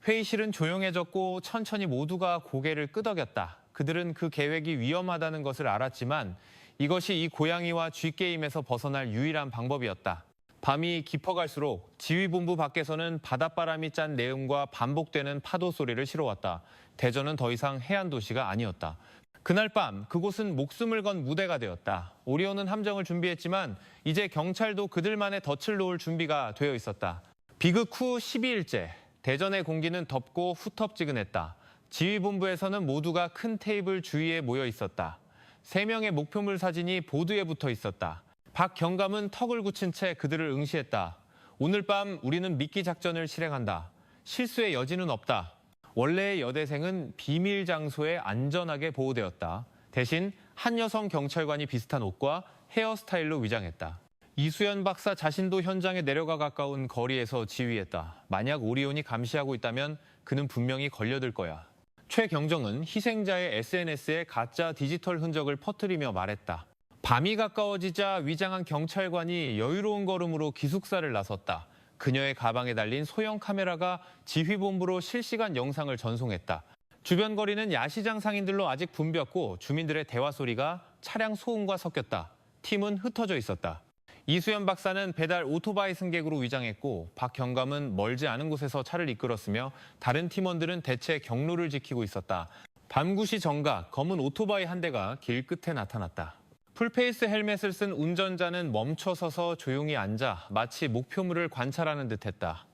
회의실은 조용해졌고 천천히 모두가 고개를 끄덕였다. 그들은 그 계획이 위험하다는 것을 알았지만 이것이 이 고양이와 쥐게임에서 벗어날 유일한 방법이었다. 밤이 깊어갈수록 지휘본부 밖에서는 바닷바람이 짠 내음과 반복되는 파도 소리를 실어왔다. 대전은 더 이상 해안 도시가 아니었다. 그날 밤 그곳은 목숨을 건 무대가 되었다. 오리온은 함정을 준비했지만 이제 경찰도 그들만의 덫을 놓을 준비가 되어 있었다. 비극 후 12일째 대전의 공기는 덥고 후텁지근했다. 지휘본부에서는 모두가 큰 테이블 주위에 모여 있었다. 3명의 목표물 사진이 보드에 붙어 있었다. 박 경감은 턱을 굳힌 채 그들을 응시했다. 오늘 밤 우리는 미끼 작전을 실행한다. 실수의 여지는 없다. 원래의 여대생은 비밀 장소에 안전하게 보호되었다. 대신 한 여성 경찰관이 비슷한 옷과 헤어스타일로 위장했다. 이수연 박사 자신도 현장에 내려가 가까운 거리에서 지휘했다. 만약 오리온이 감시하고 있다면 그는 분명히 걸려들 거야. 최경정은 희생자의 SNS에 가짜 디지털 흔적을 퍼뜨리며 말했다. 밤이 가까워지자 위장한 경찰관이 여유로운 걸음으로 기숙사를 나섰다. 그녀의 가방에 달린 소형 카메라가 지휘본부로 실시간 영상을 전송했다. 주변 거리는 야시장 상인들로 아직 붐볐고 주민들의 대화 소리가 차량 소음과 섞였다. 팀은 흩어져 있었다. 이수연 박사는 배달 오토바이 승객으로 위장했고 박 경감은 멀지 않은 곳에서 차를 이끌었으며 다른 팀원들은 대체 경로를 지키고 있었다. 밤 9시 정각 검은 오토바이 한 대가 길 끝에 나타났다. 풀페이스 헬멧을 쓴 운전자는 멈춰서서 조용히 앉아 마치 목표물을 관찰하는 듯했다.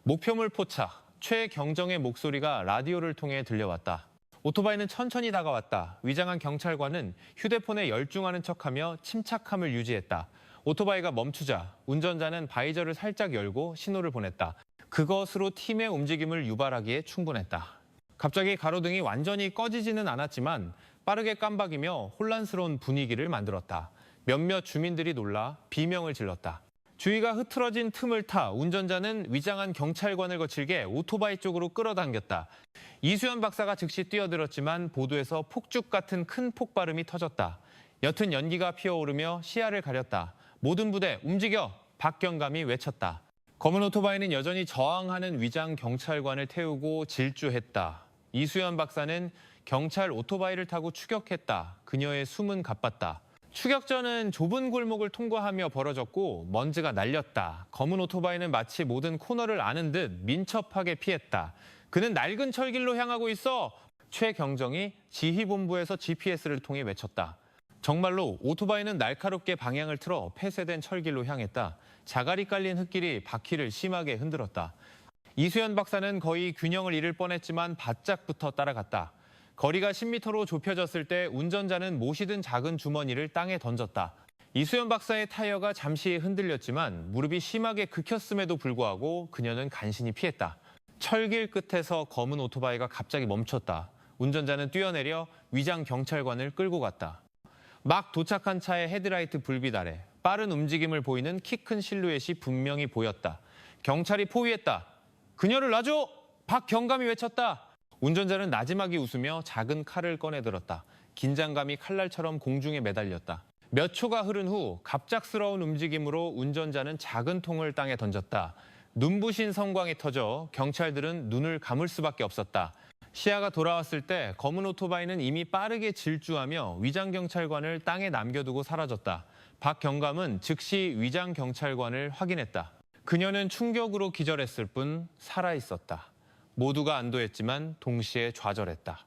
목표물 포착, 최경정의 목소리가 라디오를 통해 들려왔다. 오토바이는 천천히 다가왔다. 위장한 경찰관은 휴대폰에 열중하는 척하며 침착함을 유지했다. 오토바이가 멈추자 운전자는 바이저를 살짝 열고 신호를 보냈다. 그것으로 팀의 움직임을 유발하기에 충분했다. 갑자기 가로등이 완전히 꺼지지는 않았지만 빠르게 깜박이며 혼란스러운 분위기를 만들었다. 몇몇 주민들이 놀라 비명을 질렀다. 주위가 흐트러진 틈을 타 운전자는 위장한 경찰관을 거칠게 오토바이 쪽으로 끌어당겼다. 이수연 박사가 즉시 뛰어들었지만 보도에서 폭죽 같은 큰 폭발음이 터졌다. 옅은 연기가 피어오르며 시야를 가렸다. 모든 부대 움직여! 박경감이 외쳤다. 검은 오토바이는 여전히 저항하는 위장 경찰관을 태우고 질주했다. 이수연 박사는 경찰 오토바이를 타고 추격했다. 그녀의 숨은 가빴다. 추격전은 좁은 골목을 통과하며 벌어졌고 먼지가 날렸다. 검은 오토바이는 마치 모든 코너를 아는 듯 민첩하게 피했다. 그는 낡은 철길로 향하고 있어! 최경정이 지휘본부에서 GPS를 통해 외쳤다. 정말로 오토바이는 날카롭게 방향을 틀어 폐쇄된 철길로 향했다. 자갈이 깔린 흙길이 바퀴를 심하게 흔들었다. 이수연 박사는 거의 균형을 잃을 뻔했지만 바짝부터 따라갔다. 거리가 10m로 좁혀졌을 때 운전자는 못이 든 작은 주머니를 땅에 던졌다. 이수연 박사의 타이어가 잠시 흔들렸지만 무릎이 심하게 긁혔음에도 불구하고 그녀는 간신히 피했다. 철길 끝에서 검은 오토바이가 갑자기 멈췄다. 운전자는 뛰어내려 위장 경찰관을 끌고 갔다. 막 도착한 차의 헤드라이트 불빛 아래 빠른 움직임을 보이는 키 큰 실루엣이 분명히 보였다. 경찰이 포위했다. 그녀를 놔줘! 박경감이 외쳤다. 운전자는 나지막이 웃으며 작은 칼을 꺼내 들었다. 긴장감이 칼날처럼 공중에 매달렸다. 몇 초가 흐른 후 갑작스러운 움직임으로 운전자는 작은 통을 땅에 던졌다. 눈부신 성광이 터져 경찰들은 눈을 감을 수밖에 없었다. 시야가 돌아왔을 때 검은 오토바이는 이미 빠르게 질주하며 위장 경찰관을 땅에 남겨두고 사라졌다. 박 경감은 즉시 위장 경찰관을 확인했다. 그녀는 충격으로 기절했을 뿐 살아있었다. 모두가 안도했지만 동시에 좌절했다.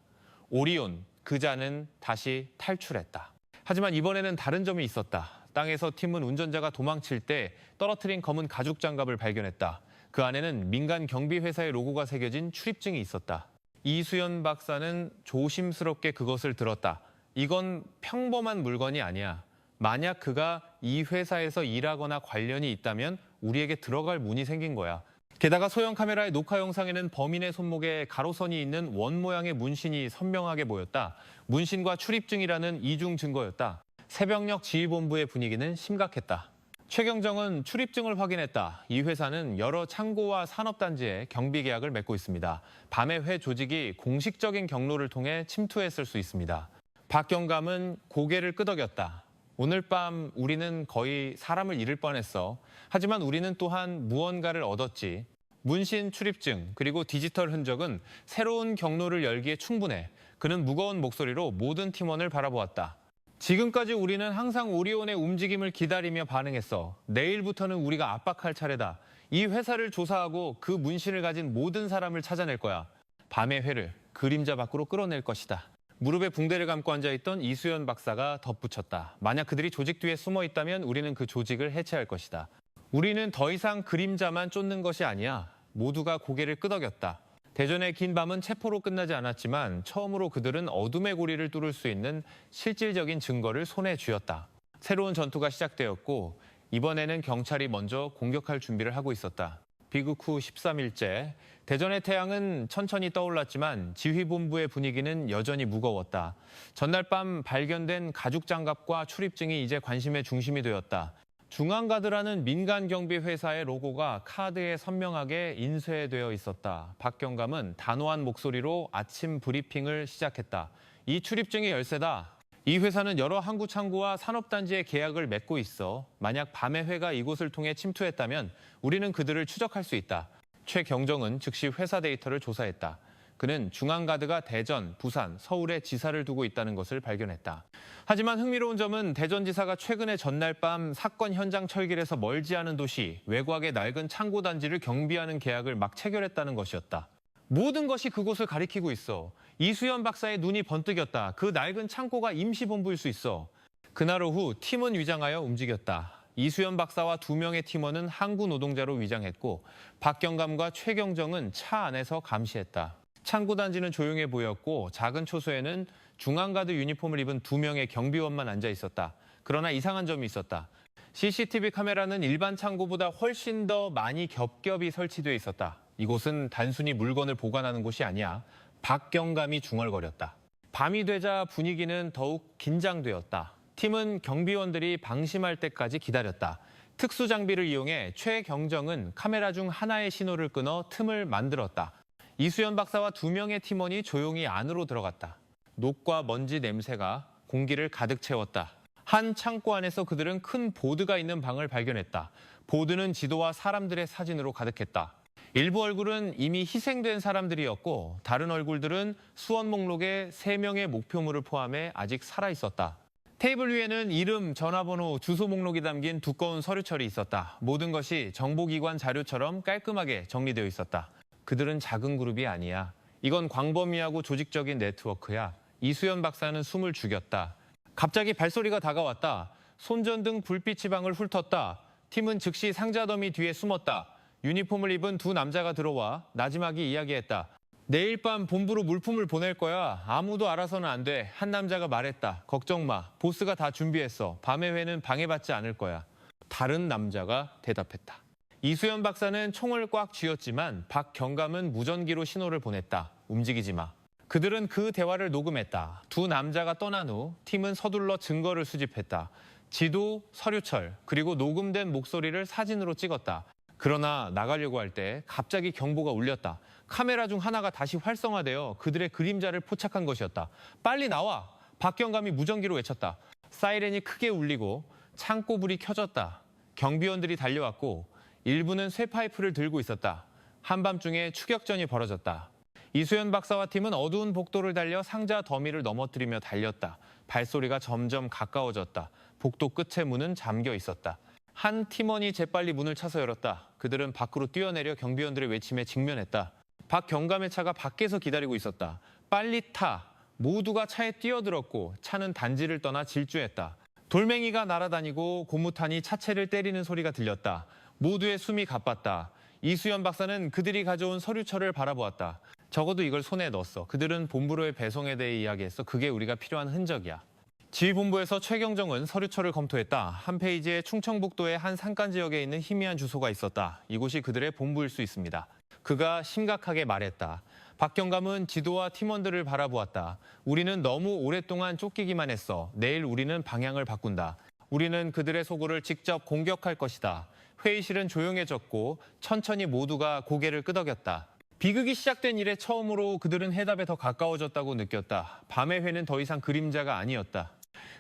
오리온, 그자는 다시 탈출했다. 하지만 이번에는 다른 점이 있었다. 땅에서 팀은 운전자가 도망칠 때 떨어뜨린 검은 가죽 장갑을 발견했다. 그 안에는 민간 경비 회사의 로고가 새겨진 출입증이 있었다. 이수연 박사는 조심스럽게 그것을 들었다. 이건 평범한 물건이 아니야. 만약 그가 이 회사에서 일하거나 관련이 있다면 우리에게 들어갈 문이 생긴 거야. 게다가 소형 카메라의 녹화 영상에는 범인의 손목에 가로선이 있는 원 모양의 문신이 선명하게 보였다. 문신과 출입증이라는 이중 증거였다. 새벽녘 지휘본부의 분위기는 심각했다. 최경정은 출입증을 확인했다. 이 회사는 여러 창고와 산업단지에 경비 계약을 맺고 있습니다. 밤의 회 조직이 공식적인 경로를 통해 침투했을 수 있습니다. 박경감은 고개를 끄덕였다. 오늘 밤 우리는 거의 사람을 잃을 뻔했어. 하지만 우리는 또한 무언가를 얻었지. 문신 출입증 그리고 디지털 흔적은 새로운 경로를 열기에 충분해. 그는 무거운 목소리로 모든 팀원을 바라보았다. 지금까지 우리는 항상 오리온의 움직임을 기다리며 반응했어. 내일부터는 우리가 압박할 차례다. 이 회사를 조사하고 그 문신을 가진 모든 사람을 찾아낼 거야. 밤의 회를 그림자 밖으로 끌어낼 것이다. 무릎에 붕대를 감고 앉아있던 이수연 박사가 덧붙였다. 만약 그들이 조직 뒤에 숨어 있다면 우리는 그 조직을 해체할 것이다. 우리는 더 이상 그림자만 쫓는 것이 아니야. 모두가 고개를 끄덕였다. 대전의 긴 밤은 체포로 끝나지 않았지만 처음으로 그들은 어둠의 고리를 뚫을 수 있는 실질적인 증거를 손에 쥐었다. 새로운 전투가 시작되었고 이번에는 경찰이 먼저 공격할 준비를 하고 있었다. 비극 후 13일째, 대전의 태양은 천천히 떠올랐지만 지휘본부의 분위기는 여전히 무거웠다. 전날 밤 발견된 가죽 장갑과 출입증이 이제 관심의 중심이 되었다. 중앙가드라는 민간 경비 회사의 로고가 카드에 선명하게 인쇄되어 있었다. 박 경감은 단호한 목소리로 아침 브리핑을 시작했다. 이 출입증이 열쇠다. 이 회사는 여러 항구 창구와 산업단지의 계약을 맺고 있어. 만약 밤의 회가 이곳을 통해 침투했다면 우리는 그들을 추적할 수 있다. 최 경정은 즉시 회사 데이터를 조사했다. 그는 중앙가드가 대전, 부산, 서울에 지사를 두고 있다는 것을 발견했다. 하지만 흥미로운 점은 대전지사가 최근에 전날 밤 사건 현장 철길에서 멀지 않은 도시 외곽의 낡은 창고 단지를 경비하는 계약을 막 체결했다는 것이었다. 모든 것이 그곳을 가리키고 있어. 이수연 박사의 눈이 번뜩였다. 그 낡은 창고가 임시본부일 수 있어. 그날 오후 팀은 위장하여 움직였다. 이수연 박사와 2명의 팀원은 항구 노동자로 위장했고 박경감과 최경정은 차 안에서 감시했다. 창고 단지는 조용해 보였고 작은 초소에는 중앙가드 유니폼을 입은 2명의 경비원만 앉아 있었다. 그러나 이상한 점이 있었다. CCTV 카메라는 일반 창고보다 훨씬 더 많이 겹겹이 설치돼 있었다. 이곳은 단순히 물건을 보관하는 곳이 아니야. 박경감이 중얼거렸다. 밤이 되자 분위기는 더욱 긴장되었다. 팀은 경비원들이 방심할 때까지 기다렸다. 특수 장비를 이용해 최경정은 카메라 중 하나의 신호를 끊어 틈을 만들었다. 이수연 박사와 2명의 팀원이 조용히 안으로 들어갔다. 녹과 먼지 냄새가 공기를 가득 채웠다. 한 창고 안에서 그들은 큰 보드가 있는 방을 발견했다. 보드는 지도와 사람들의 사진으로 가득했다. 일부 얼굴은 이미 희생된 사람들이었고 다른 얼굴들은 수원 목록에 3명의 목표물을 포함해 아직 살아있었다. 테이블 위에는 이름, 전화번호, 주소 목록이 담긴 두꺼운 서류철이 있었다. 모든 것이 정보기관 자료처럼 깔끔하게 정리되어 있었다. 그들은 작은 그룹이 아니야. 이건 광범위하고 조직적인 네트워크야. 이수연 박사는 숨을 죽였다. 갑자기 발소리가 다가왔다. 손전등 불빛이 방을 훑었다. 팀은 즉시 상자 더미 뒤에 숨었다. 유니폼을 입은 2 남자가 들어와 나지막이 이야기했다. 내일 밤 본부로 물품을 보낼 거야. 아무도 알아서는 안 돼. 한 남자가 말했다. 걱정 마. 보스가 다 준비했어. 밤의 회는 방해받지 않을 거야. 다른 남자가 대답했다. 이수연 박사는 총을 꽉 쥐었지만 박 경감은 무전기로 신호를 보냈다. 움직이지 마. 그들은 그 대화를 녹음했다. 2 남자가 떠난 후 팀은 서둘러 증거를 수집했다. 지도, 서류철, 그리고 녹음된 목소리를 사진으로 찍었다. 그러나 나가려고 할 때 갑자기 경보가 울렸다. 카메라 중 하나가 다시 활성화되어 그들의 그림자를 포착한 것이었다. 빨리 나와! 박경감이 무전기로 외쳤다. 사이렌이 크게 울리고 창고 불이 켜졌다. 경비원들이 달려왔고 일부는 쇠파이프를 들고 있었다. 한밤중에 추격전이 벌어졌다. 이수연 박사와 팀은 어두운 복도를 달려 상자 더미를 넘어뜨리며 달렸다. 발소리가 점점 가까워졌다. 복도 끝의 문은 잠겨 있었다. 한 팀원이 재빨리 문을 차서 열었다. 그들은 밖으로 뛰어내려 경비원들의 외침에 직면했다. 박경감의 차가 밖에서 기다리고 있었다. 빨리 타! 모두가 차에 뛰어들었고 차는 단지를 떠나 질주했다. 돌멩이가 날아다니고 고무탄이 차체를 때리는 소리가 들렸다. 모두의 숨이 가빴다. 이수연 박사는 그들이 가져온 서류철을 바라보았다. 적어도 이걸 손에 넣었어. 그들은 본부로의 배송에 대해 이야기했어. 그게 우리가 필요한 흔적이야. 지휘본부에서 최경정은 서류철을 검토했다. 한 페이지에 충청북도의 한 산간 지역에 있는 희미한 주소가 있었다. 이곳이 그들의 본부일 수 있습니다. 그가 심각하게 말했다. 박경감은 지도와 팀원들을 바라보았다. 우리는 너무 오랫동안 쫓기기만 했어. 내일 우리는 방향을 바꾼다. 우리는 그들의 소굴을 직접 공격할 것이다. 회의실은 조용해졌고 천천히 모두가 고개를 끄덕였다. 비극이 시작된 이래 처음으로 그들은 해답에 더 가까워졌다고 느꼈다. 밤의 회는 더 이상 그림자가 아니었다.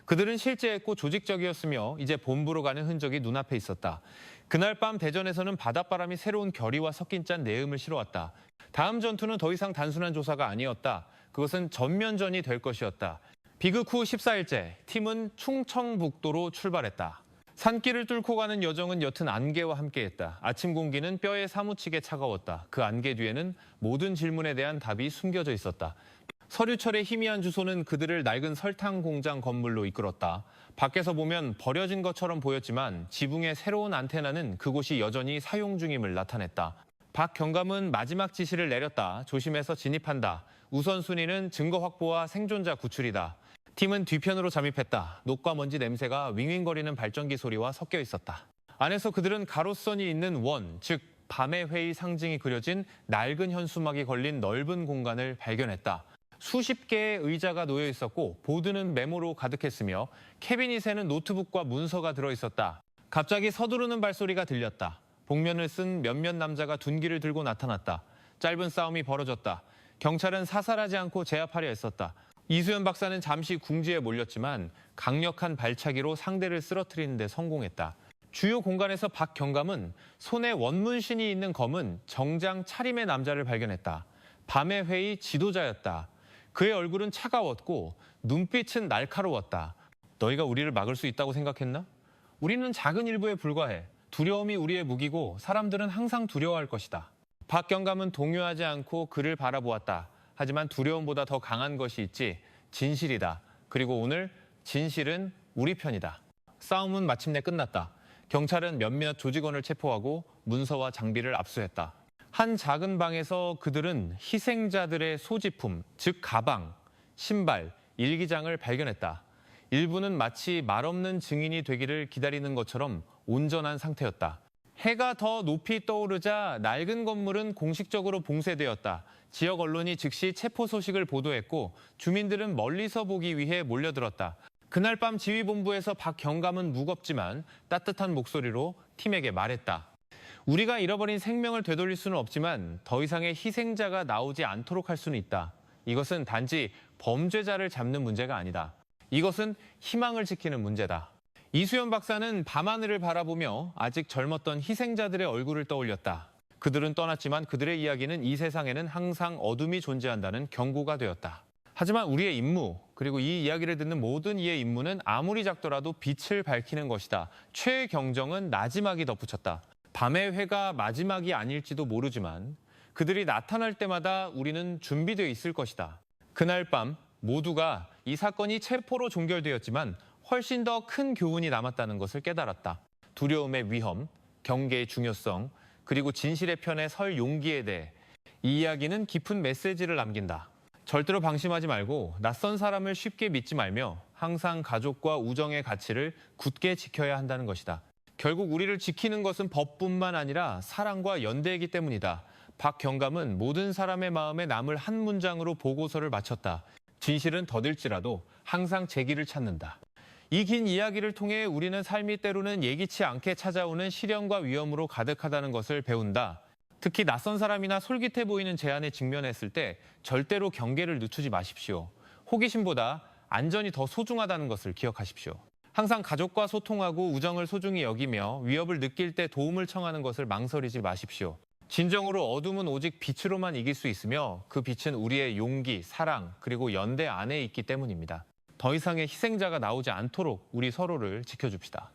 그들은 실제했고 조직적이었으며 이제 본부로 가는 흔적이 눈앞에 있었다. 그날 밤 대전에서는 바닷바람이 새로운 결의와 섞인 짠 내음을 실어왔다. 다음 전투는 더 이상 단순한 조사가 아니었다. 그것은 전면전이 될 것이었다. 비극 후 14일째, 팀은 충청북도로 출발했다. 산길을 뚫고 가는 여정은 옅은 안개와 함께했다. 아침 공기는 뼈에 사무치게 차가웠다. 그 안개 뒤에는 모든 질문에 대한 답이 숨겨져 있었다. 서류철의 희미한 주소는 그들을 낡은 설탕 공장 건물로 이끌었다. 밖에서 보면 버려진 것처럼 보였지만 지붕의 새로운 안테나는 그곳이 여전히 사용 중임을 나타냈다. 박 경감은 마지막 지시를 내렸다. 조심해서 진입한다. 우선순위는 증거 확보와 생존자 구출이다. 팀은 뒤편으로 잠입했다. 녹과 먼지 냄새가 윙윙거리는 발전기 소리와 섞여 있었다. 안에서 그들은 가로선이 있는 원, 즉 밤의 회의 상징이 그려진 낡은 현수막이 걸린 넓은 공간을 발견했다. 수십 개의 의자가 놓여 있었고 보드는 메모로 가득했으며 캐비닛에는 노트북과 문서가 들어있었다. 갑자기 서두르는 발소리가 들렸다. 복면을 쓴 몇몇 남자가 둔기를 들고 나타났다. 짧은 싸움이 벌어졌다. 경찰은 사살하지 않고 제압하려 했었다. 이수연 박사는 잠시 궁지에 몰렸지만 강력한 발차기로 상대를 쓰러뜨리는 데 성공했다. 주요 공간에서 박 경감은 손에 원문신이 있는 검은 정장 차림의 남자를 발견했다. 밤의 회의 지도자였다. 그의 얼굴은 차가웠고 눈빛은 날카로웠다. 너희가 우리를 막을 수 있다고 생각했나? 우리는 작은 일부에 불과해. 두려움이 우리의 무기고 사람들은 항상 두려워할 것이다. 박 경감은 동요하지 않고 그를 바라보았다. 하지만 두려움보다 더 강한 것이 있지. 진실이다. 그리고 오늘 진실은 우리 편이다. 싸움은 마침내 끝났다. 경찰은 몇몇 조직원을 체포하고 문서와 장비를 압수했다. 한 작은 방에서 그들은 희생자들의 소지품, 즉 가방, 신발, 일기장을 발견했다. 일부는 마치 말없는 증인이 되기를 기다리는 것처럼 온전한 상태였다. 해가 더 높이 떠오르자 낡은 건물은 공식적으로 봉쇄되었다. 지역 언론이 즉시 체포 소식을 보도했고 주민들은 멀리서 보기 위해 몰려들었다. 그날 밤 지휘본부에서 박 경감은 무겁지만 따뜻한 목소리로 팀에게 말했다. 우리가 잃어버린 생명을 되돌릴 수는 없지만 더 이상의 희생자가 나오지 않도록 할 수는 있다. 이것은 단지 범죄자를 잡는 문제가 아니다. 이것은 희망을 지키는 문제다. 이수연 박사는 밤하늘을 바라보며 아직 젊었던 희생자들의 얼굴을 떠올렸다. 그들은 떠났지만 그들의 이야기는 이 세상에는 항상 어둠이 존재한다는 경고가 되었다. 하지만 우리의 임무, 그리고 이 이야기를 듣는 모든 이의 임무는 아무리 작더라도 빛을 밝히는 것이다. 최경정은 나지막이 덧붙였다. 밤의 회가 마지막이 아닐지도 모르지만 그들이 나타날 때마다 우리는 준비되어 있을 것이다. 그날 밤 모두가 이 사건이 체포로 종결되었지만 훨씬 더 큰 교훈이 남았다는 것을 깨달았다. 두려움의 위험, 경계의 중요성, 그리고 진실의 편에 설 용기에 대해 이 이야기는 깊은 메시지를 남긴다. 절대로 방심하지 말고 낯선 사람을 쉽게 믿지 말며 항상 가족과 우정의 가치를 굳게 지켜야 한다는 것이다. 결국 우리를 지키는 것은 법뿐만 아니라 사랑과 연대이기 때문이다. 박 경감은 모든 사람의 마음에 남을 한 문장으로 보고서를 마쳤다. 진실은 더딜지라도 항상 제 길을 찾는다. 이 긴 이야기를 통해 우리는 삶이 때로는 예기치 않게 찾아오는 시련과 위험으로 가득하다는 것을 배운다. 특히 낯선 사람이나 솔깃해 보이는 제안에 직면했을 때 절대로 경계를 늦추지 마십시오. 호기심보다 안전이 더 소중하다는 것을 기억하십시오. 항상 가족과 소통하고 우정을 소중히 여기며 위협을 느낄 때 도움을 청하는 것을 망설이지 마십시오. 진정으로 어둠은 오직 빛으로만 이길 수 있으며 그 빛은 우리의 용기, 사랑, 그리고 연대 안에 있기 때문입니다. 더 이상의 희생자가 나오지 않도록 우리 서로를 지켜줍시다.